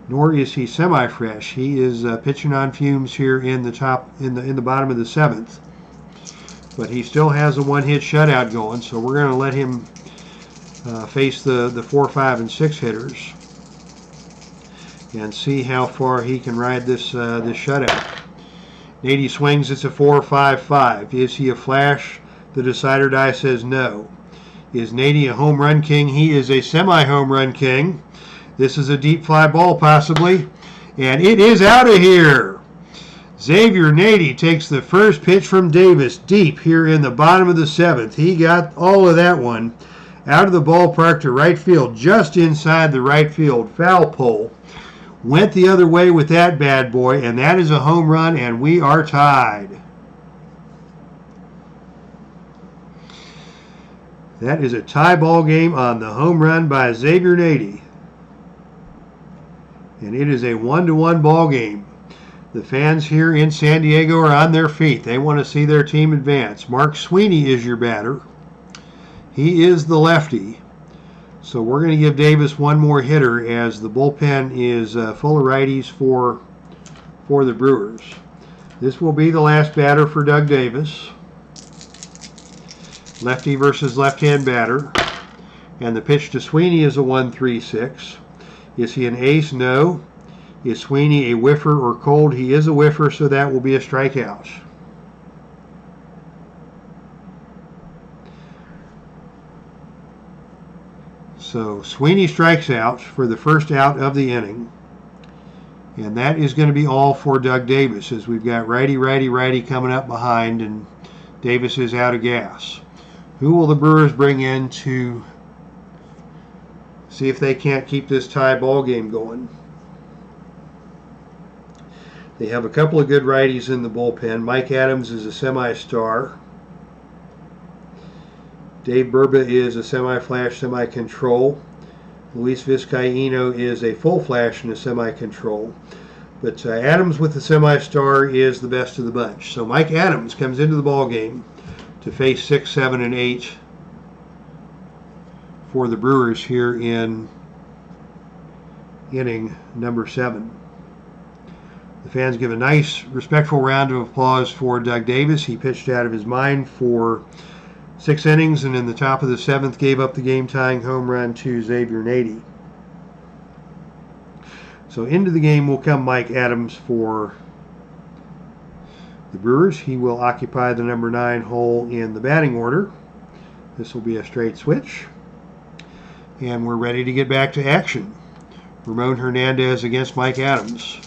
nor is he semi-fresh. He is pitching on fumes here in the bottom of the 7th. But he still has a one-hit shutout going, so we're going to let him face the 4, 5, and 6 hitters and see how far he can ride this shutout. Nady swings, it's a 4-5-5. Is he a flash? The decider die says no. Is Nady a home run king? He is a semi-home run king. This is a deep fly ball possibly, and it is out of here. Xavier Nady takes the first pitch from Davis deep here in the bottom of the 7th. He got all of that one out of the ballpark to right field, just inside the right field foul pole. Went the other way with that bad boy, and that is a home run, and we are tied. That is a tie ball game on the home run by Xavier Nady. And it is a 1-1 ball game. The fans here in San Diego are on their feet. They want to see their team advance. Mark Sweeney is your batter. He is the lefty. So we're going to give Davis one more hitter as the bullpen is full of righties for the Brewers. This will be the last batter for Doug Davis. Lefty versus left-hand batter. And the pitch to Sweeney is a 1-3-6. Is he an ace? No. Is Sweeney a whiffer or cold? He is a whiffer, so that will be a strikeout. So Sweeney strikes out for the first out of the inning. And that is going to be all for Doug Davis, as we've got righty, righty, righty coming up behind, and Davis is out of gas. Who will the Brewers bring in to see if they can't keep this tie ball game going? They have a couple of good righties in the bullpen. Mike Adams is a semi-star. Dave Burba is a semi-flash, semi-control. Luis Vizcaíno is a full flash and a semi-control. But Adams with the semi-star is the best of the bunch. So Mike Adams comes into the ball game to face 6, 7, and 8 for the Brewers here in inning number 7. The fans give a nice, respectful round of applause for Doug Davis. He pitched out of his mind for 6 innings, and in the top of the 7th gave up the game-tying home run to Xavier Nady. So into the game will come Mike Adams for the Brewers. He will occupy the number 9 hole in the batting order. This will be a straight switch. And we're ready to get back to action. Ramon Hernandez against Mike Adams.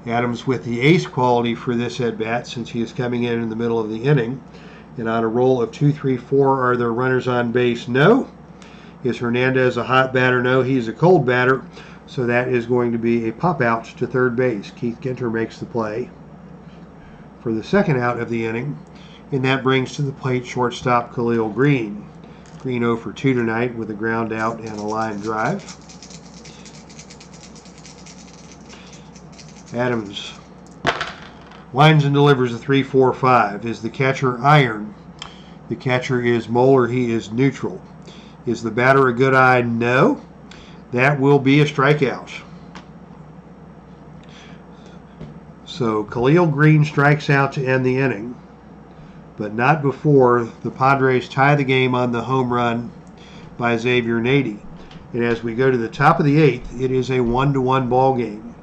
Adams with the ace quality for this at-bat, since he is coming in the middle of the inning. And on a roll of 2, 3, 4, are there runners on base? No. Is Hernandez a hot batter? No, he's a cold batter. So that is going to be a pop-out to third base. Keith Ginter makes the play for the second out of the inning. And that brings to the plate shortstop Khalil Green. Green 0 for 2 tonight with a ground out and a line drive. Adams winds and delivers a 3-4-5. Is the catcher iron? The catcher is Moeller. He is neutral. Is the batter a good eye? No. That will be a strikeout. So Khalil Green strikes out to end the inning, but not before the Padres tie the game on the home run by Xavier Nady. And as we go to the top of the 8th, it is a 1-1 ball game.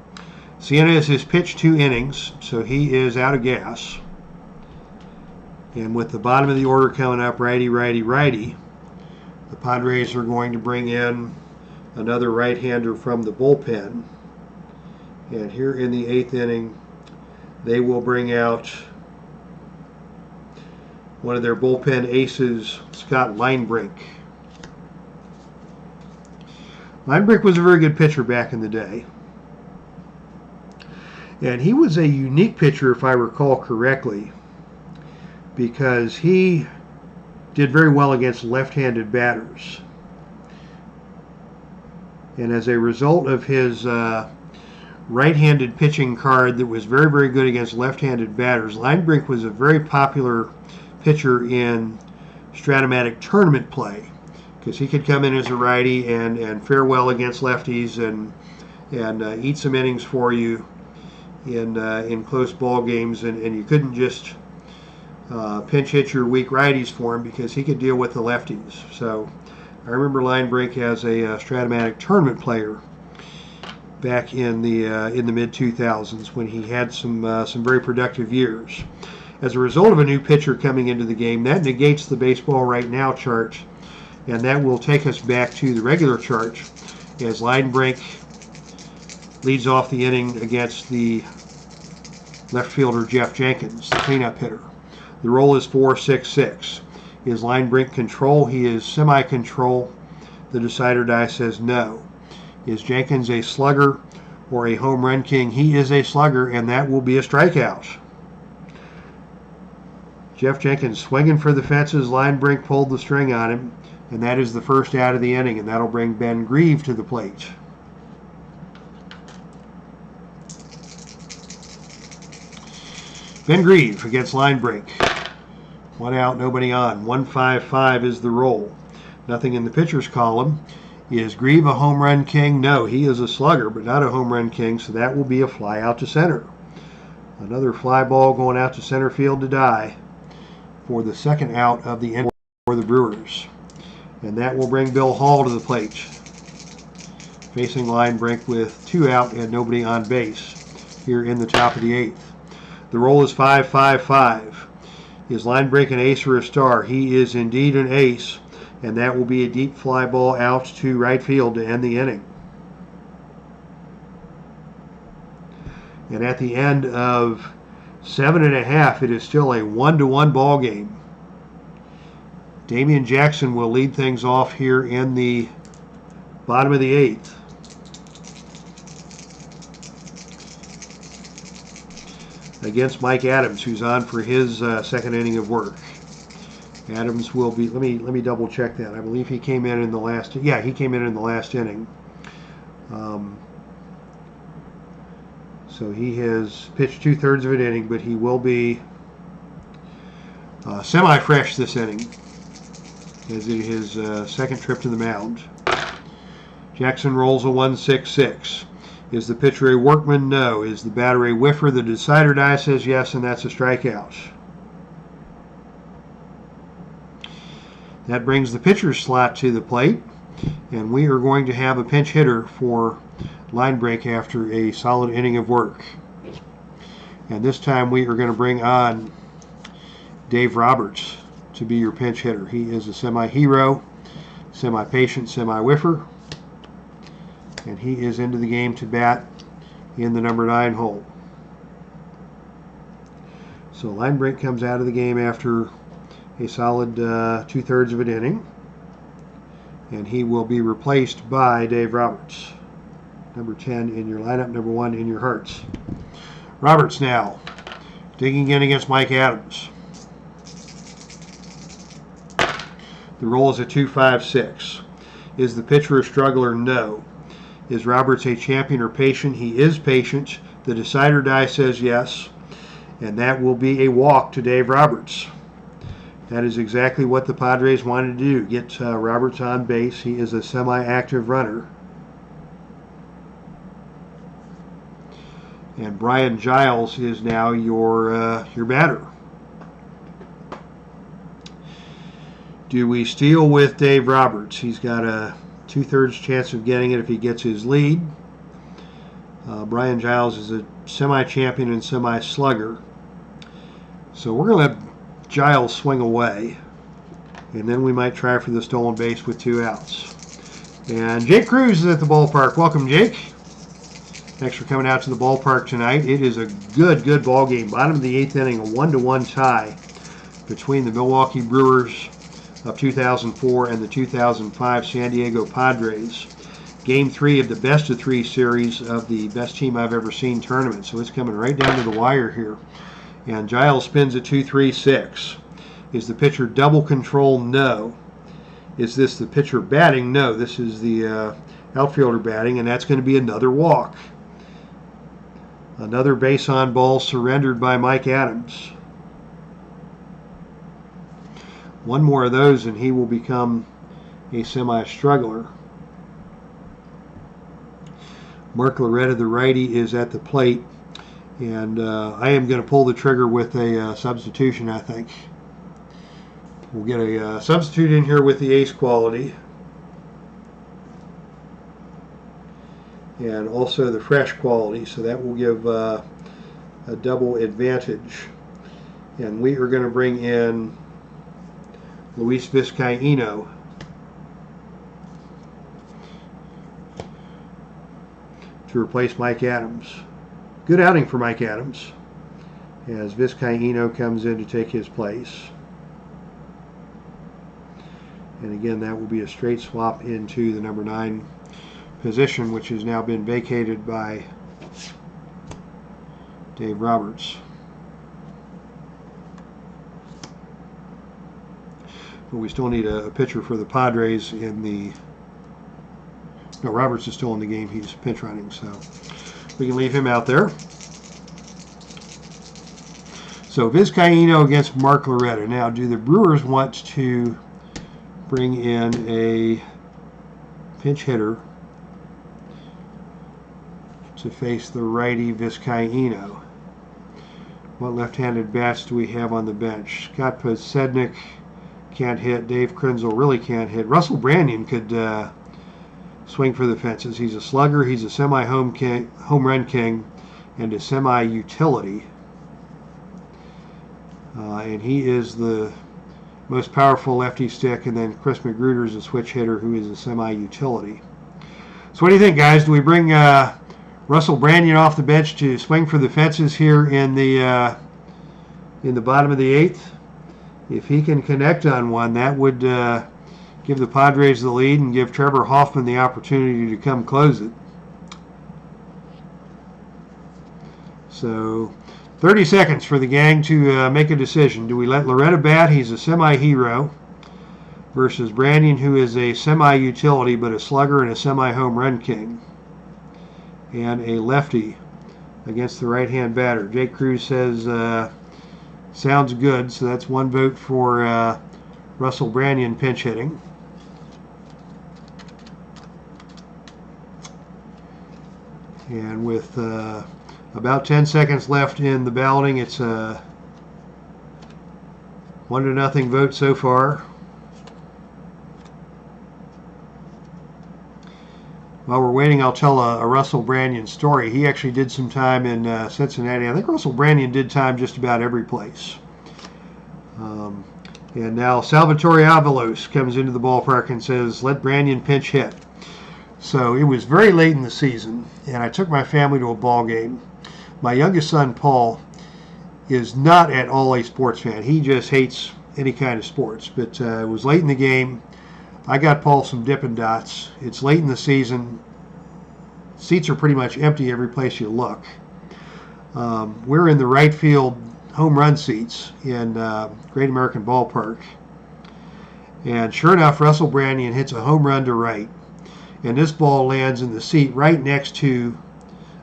Cienez has pitched 2 innings, so he is out of gas. And with the bottom of the order coming up, righty, righty, righty, the Padres are going to bring in another right-hander from the bullpen. And here in the 8th inning, they will bring out one of their bullpen aces, Scott Linebrink. Linebrink was a very good pitcher back in the day. And he was a unique pitcher, if I recall correctly, because he did very well against left-handed batters. And as a result of his right-handed pitching card that was very, very good against left-handed batters, Linebrink was a very popular pitcher in Stratomatic tournament play because he could come in as a righty and fare well against lefties and eat some innings for you in close ball games, and you couldn't just pinch hit your weak righties for him because he could deal with the lefties. So I remember Linebrink as a Stratomatic tournament player back in the mid 2000s when he had some very productive years. As a result of a new pitcher coming into the game, that negates the baseball right now chart, and that will take us back to the regular chart as Linebrink leads off the inning against the left fielder Jeff Jenkins, the cleanup hitter. The roll is 4-6-6. Is Linebrink control? He is semi-control. The decider die says no. Is Jenkins a slugger or a home run king? He is a slugger, and that will be a strikeout. Jeff Jenkins swinging for the fences. Linebrink pulled the string on him, and that is the first out of the inning, and that'll bring Ben Grieve to the plate. Ben Grieve against Linebrink. 1 out, nobody on. 1-5-5 is the roll. Nothing in the pitcher's column. Is Grieve a home run king? No, he is a slugger, but not a home run king, so that will be a fly out to center. Another fly ball going out to center field to die for the second out of the inning for the Brewers. And that will bring Bill Hall to the plate, facing Linebrink with 2 out and nobody on base here in the top of the 8th. The roll is 5-5-5. Is Linebrink an ace or a star? He is indeed an ace, and that will be a deep fly ball out to right field to end the inning. And at the end of 7.5, it is still a 1-1 ball game. Damian Jackson will lead things off here in the bottom of the 8th. Against Mike Adams, who's on for his second inning of work. Adams will be. Let me double check that. I believe he came in the last. Yeah, he came in the last inning. So he has pitched 2/3 of an inning, but he will be semi-fresh this inning, as it is his second trip to the mound. Jackson rolls a 1-6-6. Is the pitcher a workman? No. Is the batter a whiffer? The decider die says yes, and that's a strikeout. That brings the pitcher's slot to the plate, and we are going to have a pinch hitter for Linebrink after a solid inning of work. And this time we are going to bring on Dave Roberts to be your pinch hitter. He is a semi-hero, semi-patient, semi-whiffer, and he is into the game to bat in the number 9 hole. So Linebrink comes out of the game after a solid 2/3 of an inning, and he will be replaced by Dave Roberts. Number 10 in your lineup, number 1 in your hearts. Roberts now digging in against Mike Adams. The roll is a 2-5-6. Is the pitcher a struggler? No. Is Roberts a champion or patient? He is patient. The decider die says yes, and that will be a walk to Dave Roberts. That is exactly what the Padres wanted to do, get Roberts on base. He is a semi-active runner. And Brian Giles is now your batter. Do we steal with Dave Roberts? He's got a 2/3 chance of getting it if he gets his lead. Brian Giles is a semi-champion and semi-slugger. So we're going to let Giles swing away. And then we might try for the stolen base with 2 outs. And Jake Cruz is at the ballpark. Welcome, Jake. Thanks for coming out to the ballpark tonight. It is a good ball game. Bottom of the 8th inning, a 1-1 tie between the Milwaukee Brewers of 2004 and the 2005 San Diego Padres. Game 3 of the best-of-3 series of the best team I've ever seen tournament. So it's coming right down to the wire here. And Giles spins at 2-3-6. Is the pitcher double control? No. Is this the pitcher batting? No. This is the outfielder batting, and that's going to be another walk. Another base on ball surrendered by Mike Adams. One more of those and he will become a semi-struggler. Mark Loretta, the righty, is at the plate, and I am going to pull the trigger with a substitution, I think. We'll get a substitute in here with the ace quality. And also the fresh quality, so that will give a double advantage. And we are going to bring in Luis Vizcaino to replace Mike Adams. Good outing for Mike Adams as Vizcaino comes in to take his place. And again, that will be a straight swap into the number 9 position, which has now been vacated by Dave Roberts. But we still need a pitcher for the Padres in the... No, Roberts is still in the game. He's pinch running, so we can leave him out there. So Vizcaino against Mark Loretta. Now, do the Brewers want to bring in a pinch hitter to face the righty Vizcaino? What left-handed bats do we have on the bench? Scott Podsednik can't hit. Dave Krenzel really can't hit. Russell Branyan could swing for the fences. He's a slugger. He's a semi-home run king and a semi-utility. And he is the most powerful lefty stick. And then Chris Magruder is a switch hitter who is a semi-utility. So what do you think, guys? Do we bring Russell Branyan off the bench to swing for the fences here in the bottom of the 8th? If he can connect on one, that would give the Padres the lead and give Trevor Hoffman the opportunity to come close it. So 30 seconds for the gang to make a decision. Do we let Loretta bat? He's a semi-hero. Versus Branyan, who is a semi-utility but a slugger and a semi-home run king. And a lefty against the right-hand batter. Jake Cruz says sounds good, so that's 1 vote for Russell Branyan pinch hitting. And with about 10 seconds left in the balloting, it's a 1-0 vote so far. While we're waiting, I'll tell a Russell Branyan story. He actually did some time in Cincinnati. I think Russell Branyan did time just about every place. And now Salvatore Avalos comes into the ballpark and says, let Branyan pinch hit. So it was very late in the season, and I took my family to a ball game. My youngest son, Paul, is not at all a sports fan. He just hates any kind of sports. But it was late in the game. I got Paul some Dippin' Dots. It's late in the season. Seats are pretty much empty every place you look. We're in the right field home run seats in Great American Ballpark. And sure enough, Russell Branyan hits a home run to right. And this ball lands in the seat right next to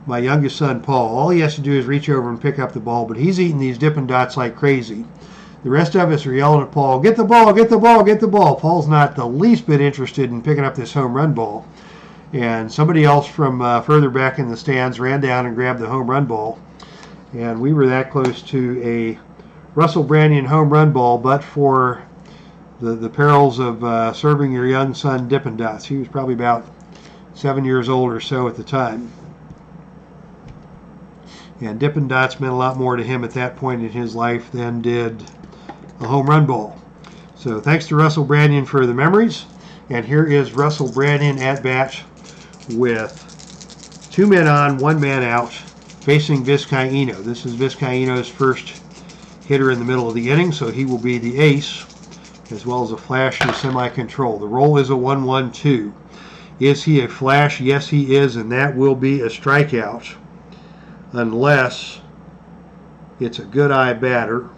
my youngest son, Paul. All he has to do is reach over and pick up the ball, but he's eating these Dippin' Dots like crazy. The rest of us are yelling at Paul, get the ball, get the ball, get the ball. Paul's not the least bit interested in picking up this home run ball. And somebody else from further back in the stands ran down and grabbed the home run ball. And we were that close to a Russell Branyan home run ball, but for the perils of serving your young son Dippin' Dots. He was probably about 7 years old or so at the time. And Dippin' Dots meant a lot more to him at that point in his life than did a home run ball. So thanks to Russell Branyan for the memories. And here is Russell Branyan at bat with 2 men on, 1 man out, facing Vizcaíno. This is Vizcaíno's first hitter in the middle of the inning, so he will be the ace, as well as a flash and semi-control. The roll is a 1-1-2. Is he a flash? Yes, he is, and that will be a strikeout, unless it's a good-eye batter,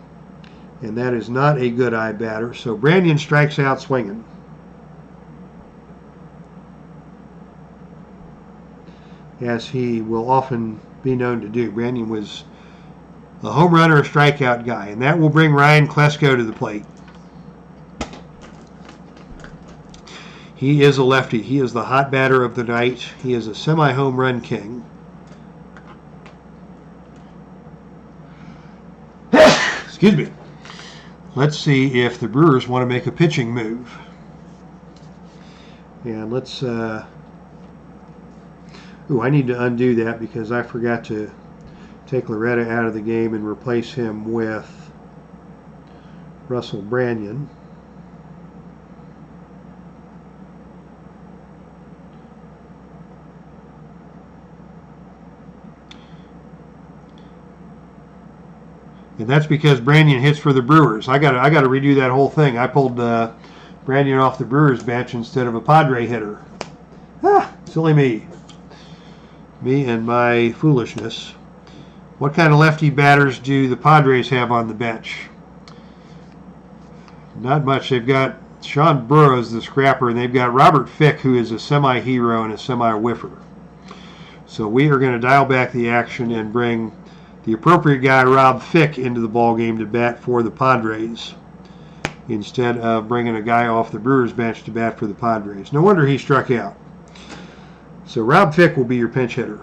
and that is not a good-eye batter. So Branyan strikes out swinging. As he will often be known to do. Branyan was a home run or a strikeout guy, and that will bring Ryan Klesko to the plate. He is a lefty. He is the hot batter of the night. He is a semi-home run king. Excuse me. Let's see if the Brewers want to make a pitching move. And let's... I need to undo that because I forgot to take Loretta out of the game and replace him with Russell Branyan. And that's because Branyan hits for the Brewers. I got to redo that whole thing. I pulled Branyan off the Brewers bench instead of a Padre hitter. Silly me. Me and my foolishness. What kind of lefty batters do the Padres have on the bench? Not much. They've got Sean Burroughs, the scrapper, and they've got Robert Fick, who is a semi-hero and a semi-whiffer. So we are going to dial back the action and bring the appropriate guy, Rob Fick, into the ballgame to bat for the Padres, instead of bringing a guy off the Brewers bench to bat for the Padres. No wonder he struck out. So Rob Fick will be your pinch hitter.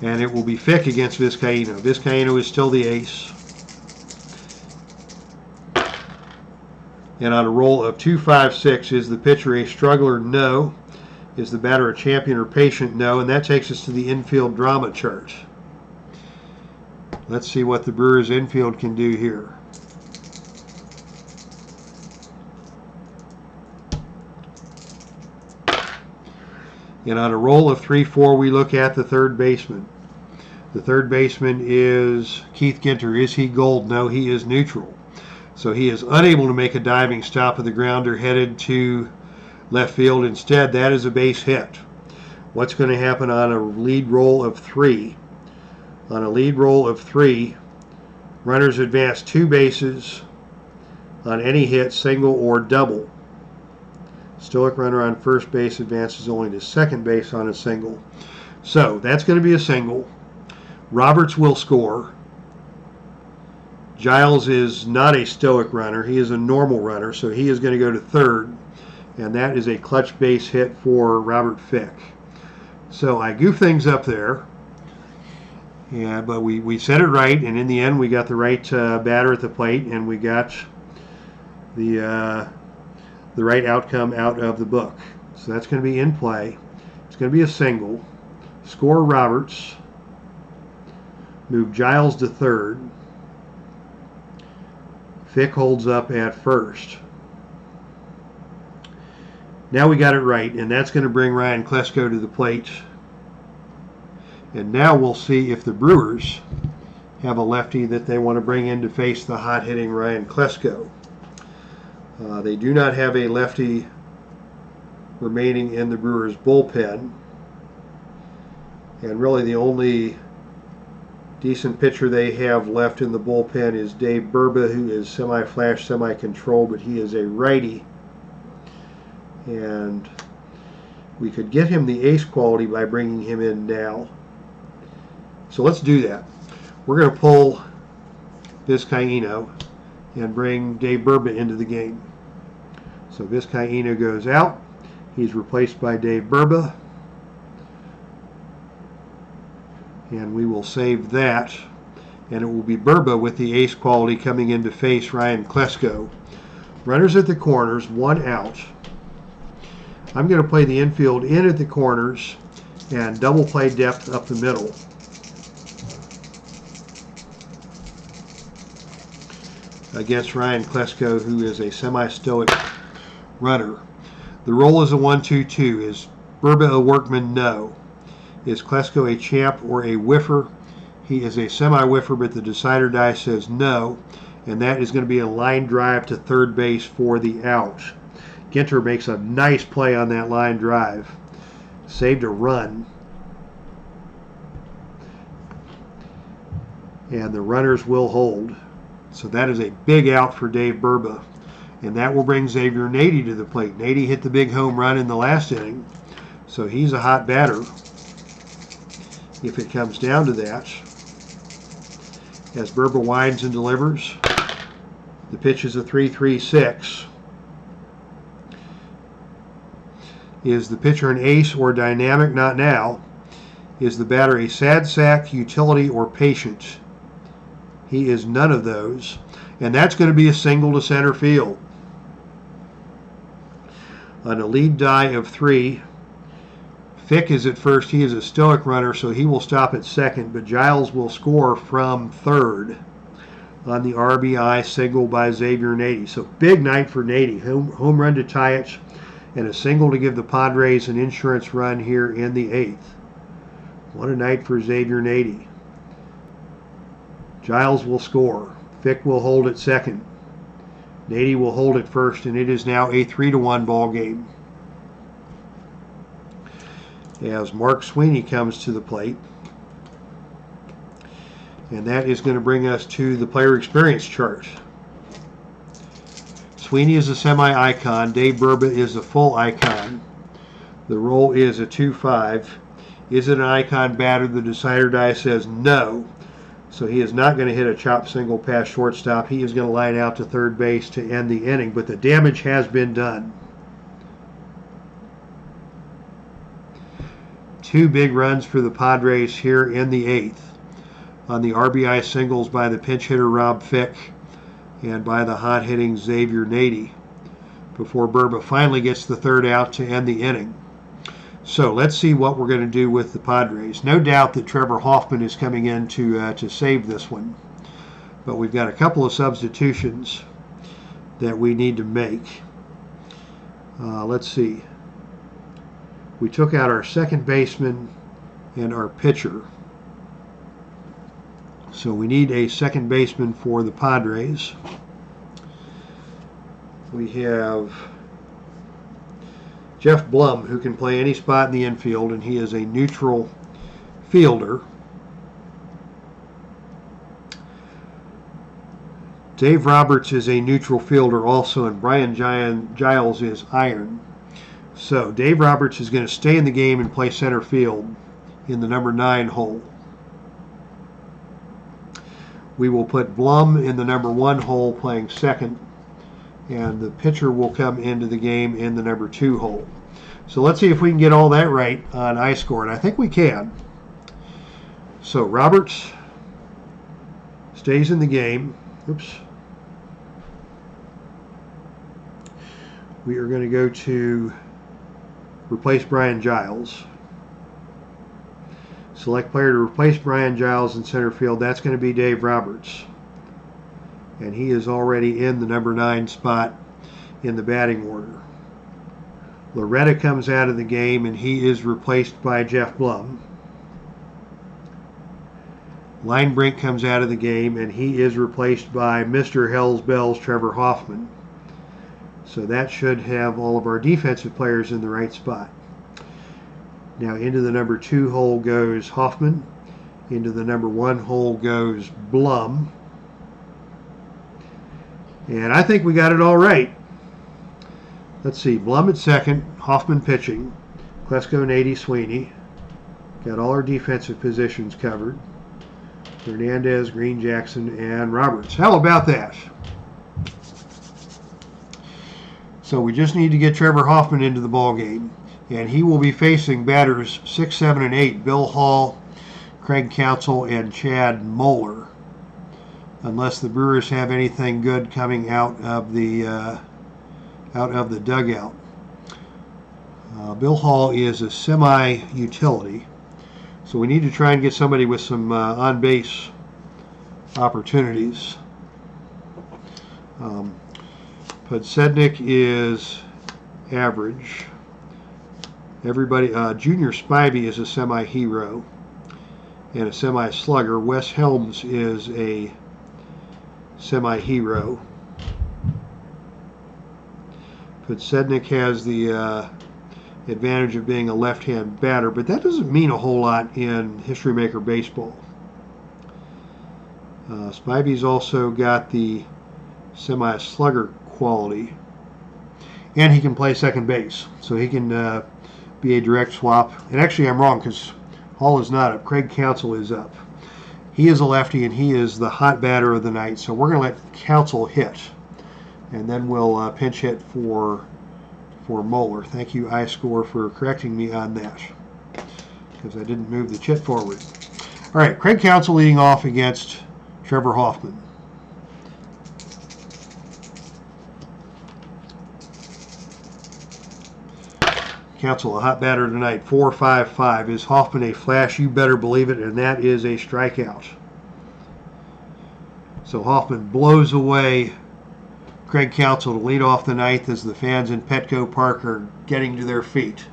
And it will be Fick against Vizcaíno. Vizcaíno is still the ace. And on a roll of 2-5-6, is the pitcher a struggler? No. Is the batter a champion or patient? No. And that takes us to the infield drama chart. Let's see what the Brewers infield can do here. And on a roll of 3-4, we look at the third baseman. The third baseman is Keith Ginter. Is he gold? No, he is neutral. So he is unable to make a diving stop of the grounder headed to left field. Instead, that is a base hit. What's going to happen on a lead roll of 3? On a lead roll of 3, runners advance 2 bases on any hit, single or double. Stoic runner on first base advances only to second base on a single. So that's going to be a single. Roberts will score. Giles is not a stoic runner. He is a normal runner, so he is going to go to third. And that is a clutch base hit for Robert Fick. So I goofed things up there. Yeah, but we said it right, and in the end we got the right batter at the plate, and we got the right outcome out of the book. So that's going to be in play. It's going to be a single. Score Roberts. Move Giles to third. Fick holds up at first. Now we got it right, and that's going to bring Ryan Klesko to the plate. And now we'll see if the Brewers have a lefty that they want to bring in to face the hot-hitting Ryan Klesko. They do not have a lefty remaining in the Brewers bullpen. And really the only decent pitcher they have left in the bullpen is Dave Burba, who is semi-flash, semi-control, but he is a righty. And we could get him the ace quality by bringing him in now. So let's do that. We're going to pull Vizcaíno and bring Dave Burba into the game. So Vizcaíno goes out. He's replaced by Dave Burba. And we will save that. And it will be Burba with the ace quality coming in to face Ryan Klesko. Runners at the corners, 1 out. I'm going to play the infield in at the corners and double play depth up the middle. Against Ryan Klesko, who is a semi-stoic runner. The roll is a 1-2-2. Is Burba a workman? No. Is Klesko a champ or a whiffer? He is a semi-whiffer, but the decider die says no, and that is going to be a line drive to third base for the out. Ginter makes a nice play on that line drive. Saved a run. And the runners will hold. So that is a big out for Dave Burba. And that will bring Xavier Nady to the plate. Nady hit the big home run in the last inning. So he's a hot batter if it comes down to that. As Burba winds and delivers, the pitch is a 3-3-6. Is the pitcher an ace or dynamic? Not now. Is the batter a sad sack, utility, or patient? He is none of those. And that's going to be a single to center field. On a lead die of 3, Fick is at first. He is a stoic runner, so he will stop at second, but Giles will score from third on the RBI single by Xavier Nady. So big night for Nady. Home run to tie it, and a single to give the Padres an insurance run here in the 8th. What a night for Xavier Nady. Giles will score. Fick will hold at second. Nady will hold at first, and it is now a 3-1 ball game. As Mark Sweeney comes to the plate. And that is going to bring us to the player experience chart. Sweeney is a semi-icon. Dave Burba is a full icon. The roll is a 2-5. Is it an icon batter? The decider die says no. So he is not going to hit a chop single past shortstop. He is going to line out to third base to end the inning. But the damage has been done. 2 big runs for the Padres here in the 8th. On the RBI singles by the pinch hitter Rob Fick and by the hot-hitting Xavier Nady before Burba finally gets the third out to end the inning. So let's see what we're going to do with the Padres. No doubt that Trevor Hoffman is coming in to save this one. But we've got a couple of substitutions that we need to make. Let's see. We took out our second baseman and our pitcher. So we need a second baseman for the Padres. We have Jeff Blum, who can play any spot in the infield, and he is a neutral fielder. Dave Roberts is a neutral fielder also, and Brian Giles is iron. So Dave Roberts is going to stay in the game and play center field in the number 9 hole. We will put Blum in the number 1 hole playing second, and the pitcher will come into the game in the number 2 hole. So let's see if we can get all that right on iScore, and I think we can. So Roberts stays in the game. Oops. We are going to go to replace Brian Giles. Select player to replace Brian Giles in center field. That's going to be Dave Roberts. And he is already in the number 9 spot in the batting order. Loretta comes out of the game, and he is replaced by Jeff Blum. Linebrink comes out of the game, and he is replaced by Mr. Hells Bells, Trevor Hoffman. So that should have all of our defensive players in the right spot. Now into the number 2 hole goes Hoffman. Into the number 1 hole goes Blum. And I think we got it all right. Let's see. Blum at second. Hoffman pitching. Klesko, Nady, Sweeney. Got all our defensive positions covered. Hernandez, Green, Jackson, and Roberts. How about that? So we just need to get Trevor Hoffman into the ball game, and he will be facing batters 6, 7, and 8, Bill Hall, Craig Counsell, and Chad Moeller, unless the Brewers have anything good coming out of the dugout. Bill Hall is a semi-utility, so we need to try and get somebody with some on-base opportunities. Podsednik is average. Everybody, Junior Spivey is a semi-hero and a semi-slugger. Wes Helms is a semi-hero. Podsednik has the advantage of being a left-hand batter, but that doesn't mean a whole lot in History Maker Baseball. Spivey's also got the semi-slugger quality, and he can play second base, so he can be a direct swap. And actually, I'm wrong, because Hall is not up. Craig Counsell is up. He is a lefty, and he is the hot batter of the night, so we're going to let Counsell hit, and then we'll pinch hit for Moeller. Thank you, iScore, for correcting me on that, because I didn't move the chit forward. All right, Craig Counsell leading off against Trevor Hoffman. Counsell, a hot batter tonight, 4.55. Is Hoffman a flash? You better believe it, and that is a strikeout. So Hoffman blows away Craig Counsell to lead off the ninth as the fans in Petco Park are getting to their feet.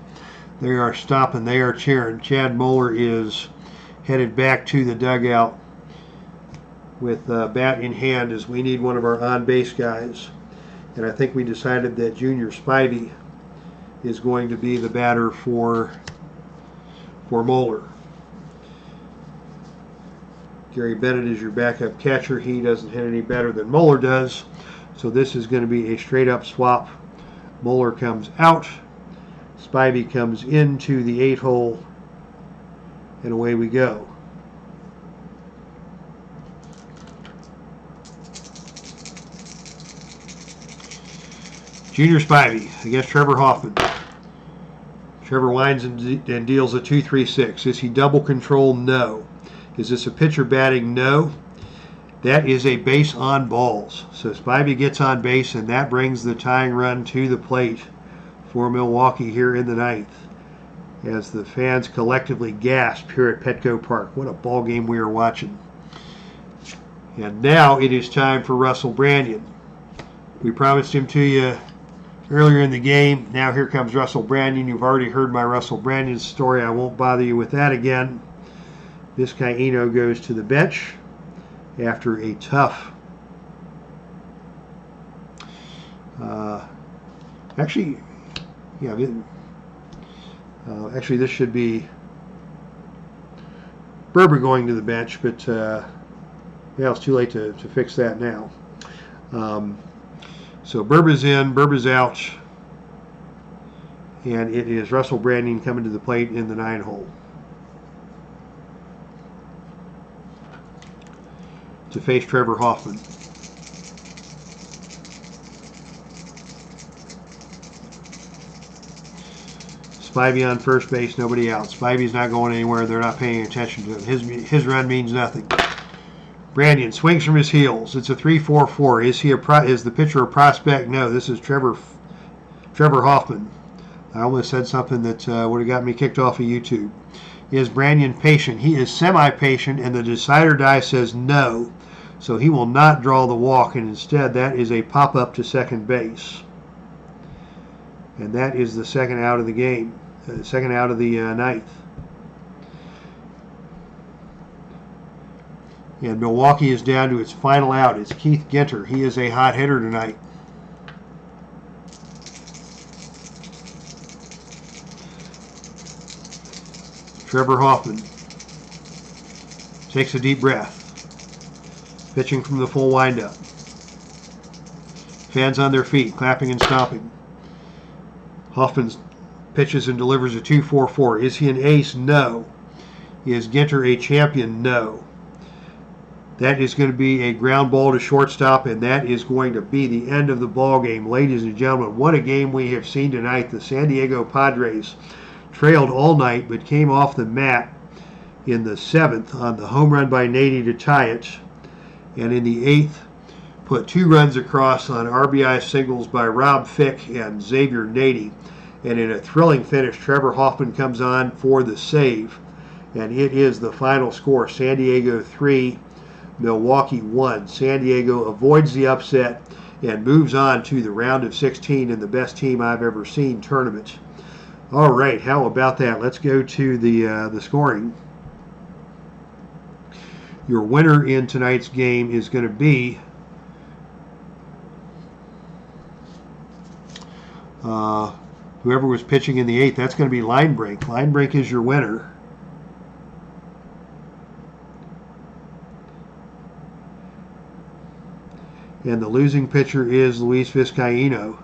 They are stopping, they are cheering. Chad Moeller is headed back to the dugout with bat in hand, as we need one of our on-base guys. And I think we decided that Junior Spivey is going to be the batter for Moeller. Gary Bennett is your backup catcher. He doesn't hit any better than Moeller does, so this is going to be a straight-up swap. Moeller comes out, Spivey comes into the 8-hole, and away we go. Junior Spivey against Trevor Hoffman. Trevor winds and deals a 2-3-6. Is he double control? No. Is this a pitcher batting? No. That is a base on balls. So Spivey gets on base, and that brings the tying run to the plate for Milwaukee here in the ninth, as the fans collectively gasp here at Petco Park. What a ball game we are watching. And now it is time for Russell Branyan. We promised him to you earlier in the game. Now here comes Russell Branyan. You've already heard my Russell Branyan story. I won't bother you with that again. Vizcaíno goes to the bench after a tough actually this should be Berber going to the bench, but it's too late to fix that now. So Berber's in, Berber's out, and it is Russell Branyan coming to the plate in the 9-hole to face Trevor Hoffman. Spivey on first base, nobody out. Spivey's not going anywhere. They're not paying attention to him. His run means nothing. Branyan swings from his heels. It's a 3-4-4. Is the pitcher a prospect? No, this is Trevor Hoffman. I almost said something that would have got me kicked off of YouTube. Is Branyan patient? He is semi-patient, and the decider die says no. So he will not draw the walk, and instead that is a pop-up to second base. And that is the second out of the game, second out of the ninth. And Milwaukee is down to its final out. It's Keith Ginter. He is a hot hitter tonight. Trevor Hoffman takes a deep breath, pitching from the full windup. Fans on their feet, clapping and stomping. Hoffman pitches and delivers a 2-4-4. Is he an ace? No. Is Ginter a champion? No. That is going to be a ground ball to shortstop, and that is going to be the end of the ball game. Ladies and gentlemen, what a game we have seen tonight. The San Diego Padres trailed all night, but came off the mat in the 7th on the home run by Nady to tie it, and in the 8th put 2 runs across on RBI singles by Rob Fick and Xavier Nady. And in a thrilling finish, Trevor Hoffman comes on for the save, and it is the final score: San Diego 3, Milwaukee 1. San Diego avoids the upset and moves on to the round of 16 in the best team I've ever seen tournament. All right, how about that? Let's go to the scoring. Your winner in tonight's game is going to be whoever was pitching in the 8th. That's going to be Linebrink. Linebrink is your winner. And the losing pitcher is Luis Vizcaino,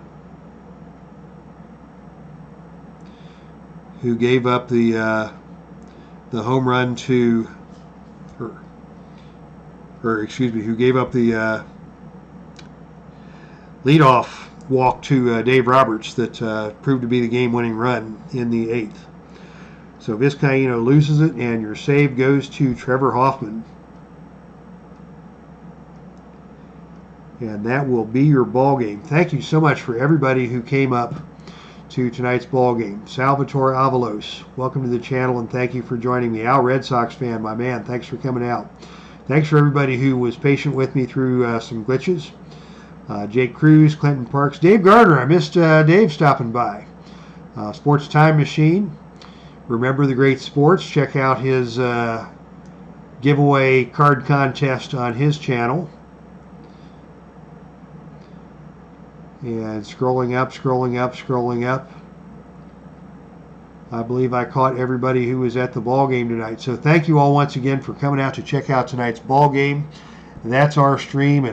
who gave up the home run to, who gave up the leadoff walk to Dave Roberts that proved to be the game-winning run in the 8th. So Vizcaino loses it, and your save goes to Trevor Hoffman. And that will be your ball game. Thank you so much for everybody who came up to tonight's ball game. Salvatore Avalos, welcome to the channel, and thank you for joining me. Al, Red Sox fan, my man, thanks for coming out. Thanks for everybody who was patient with me through some glitches. Jake Cruz, Clinton Parks, Dave Gardner. I missed Dave stopping by. Sports Time Machine. Remember the Great Sports. Check out his giveaway card contest on his channel. And scrolling up. I believe I caught everybody who was at the ball game tonight. So thank you all once again for coming out to check out tonight's ball game. That's our stream. And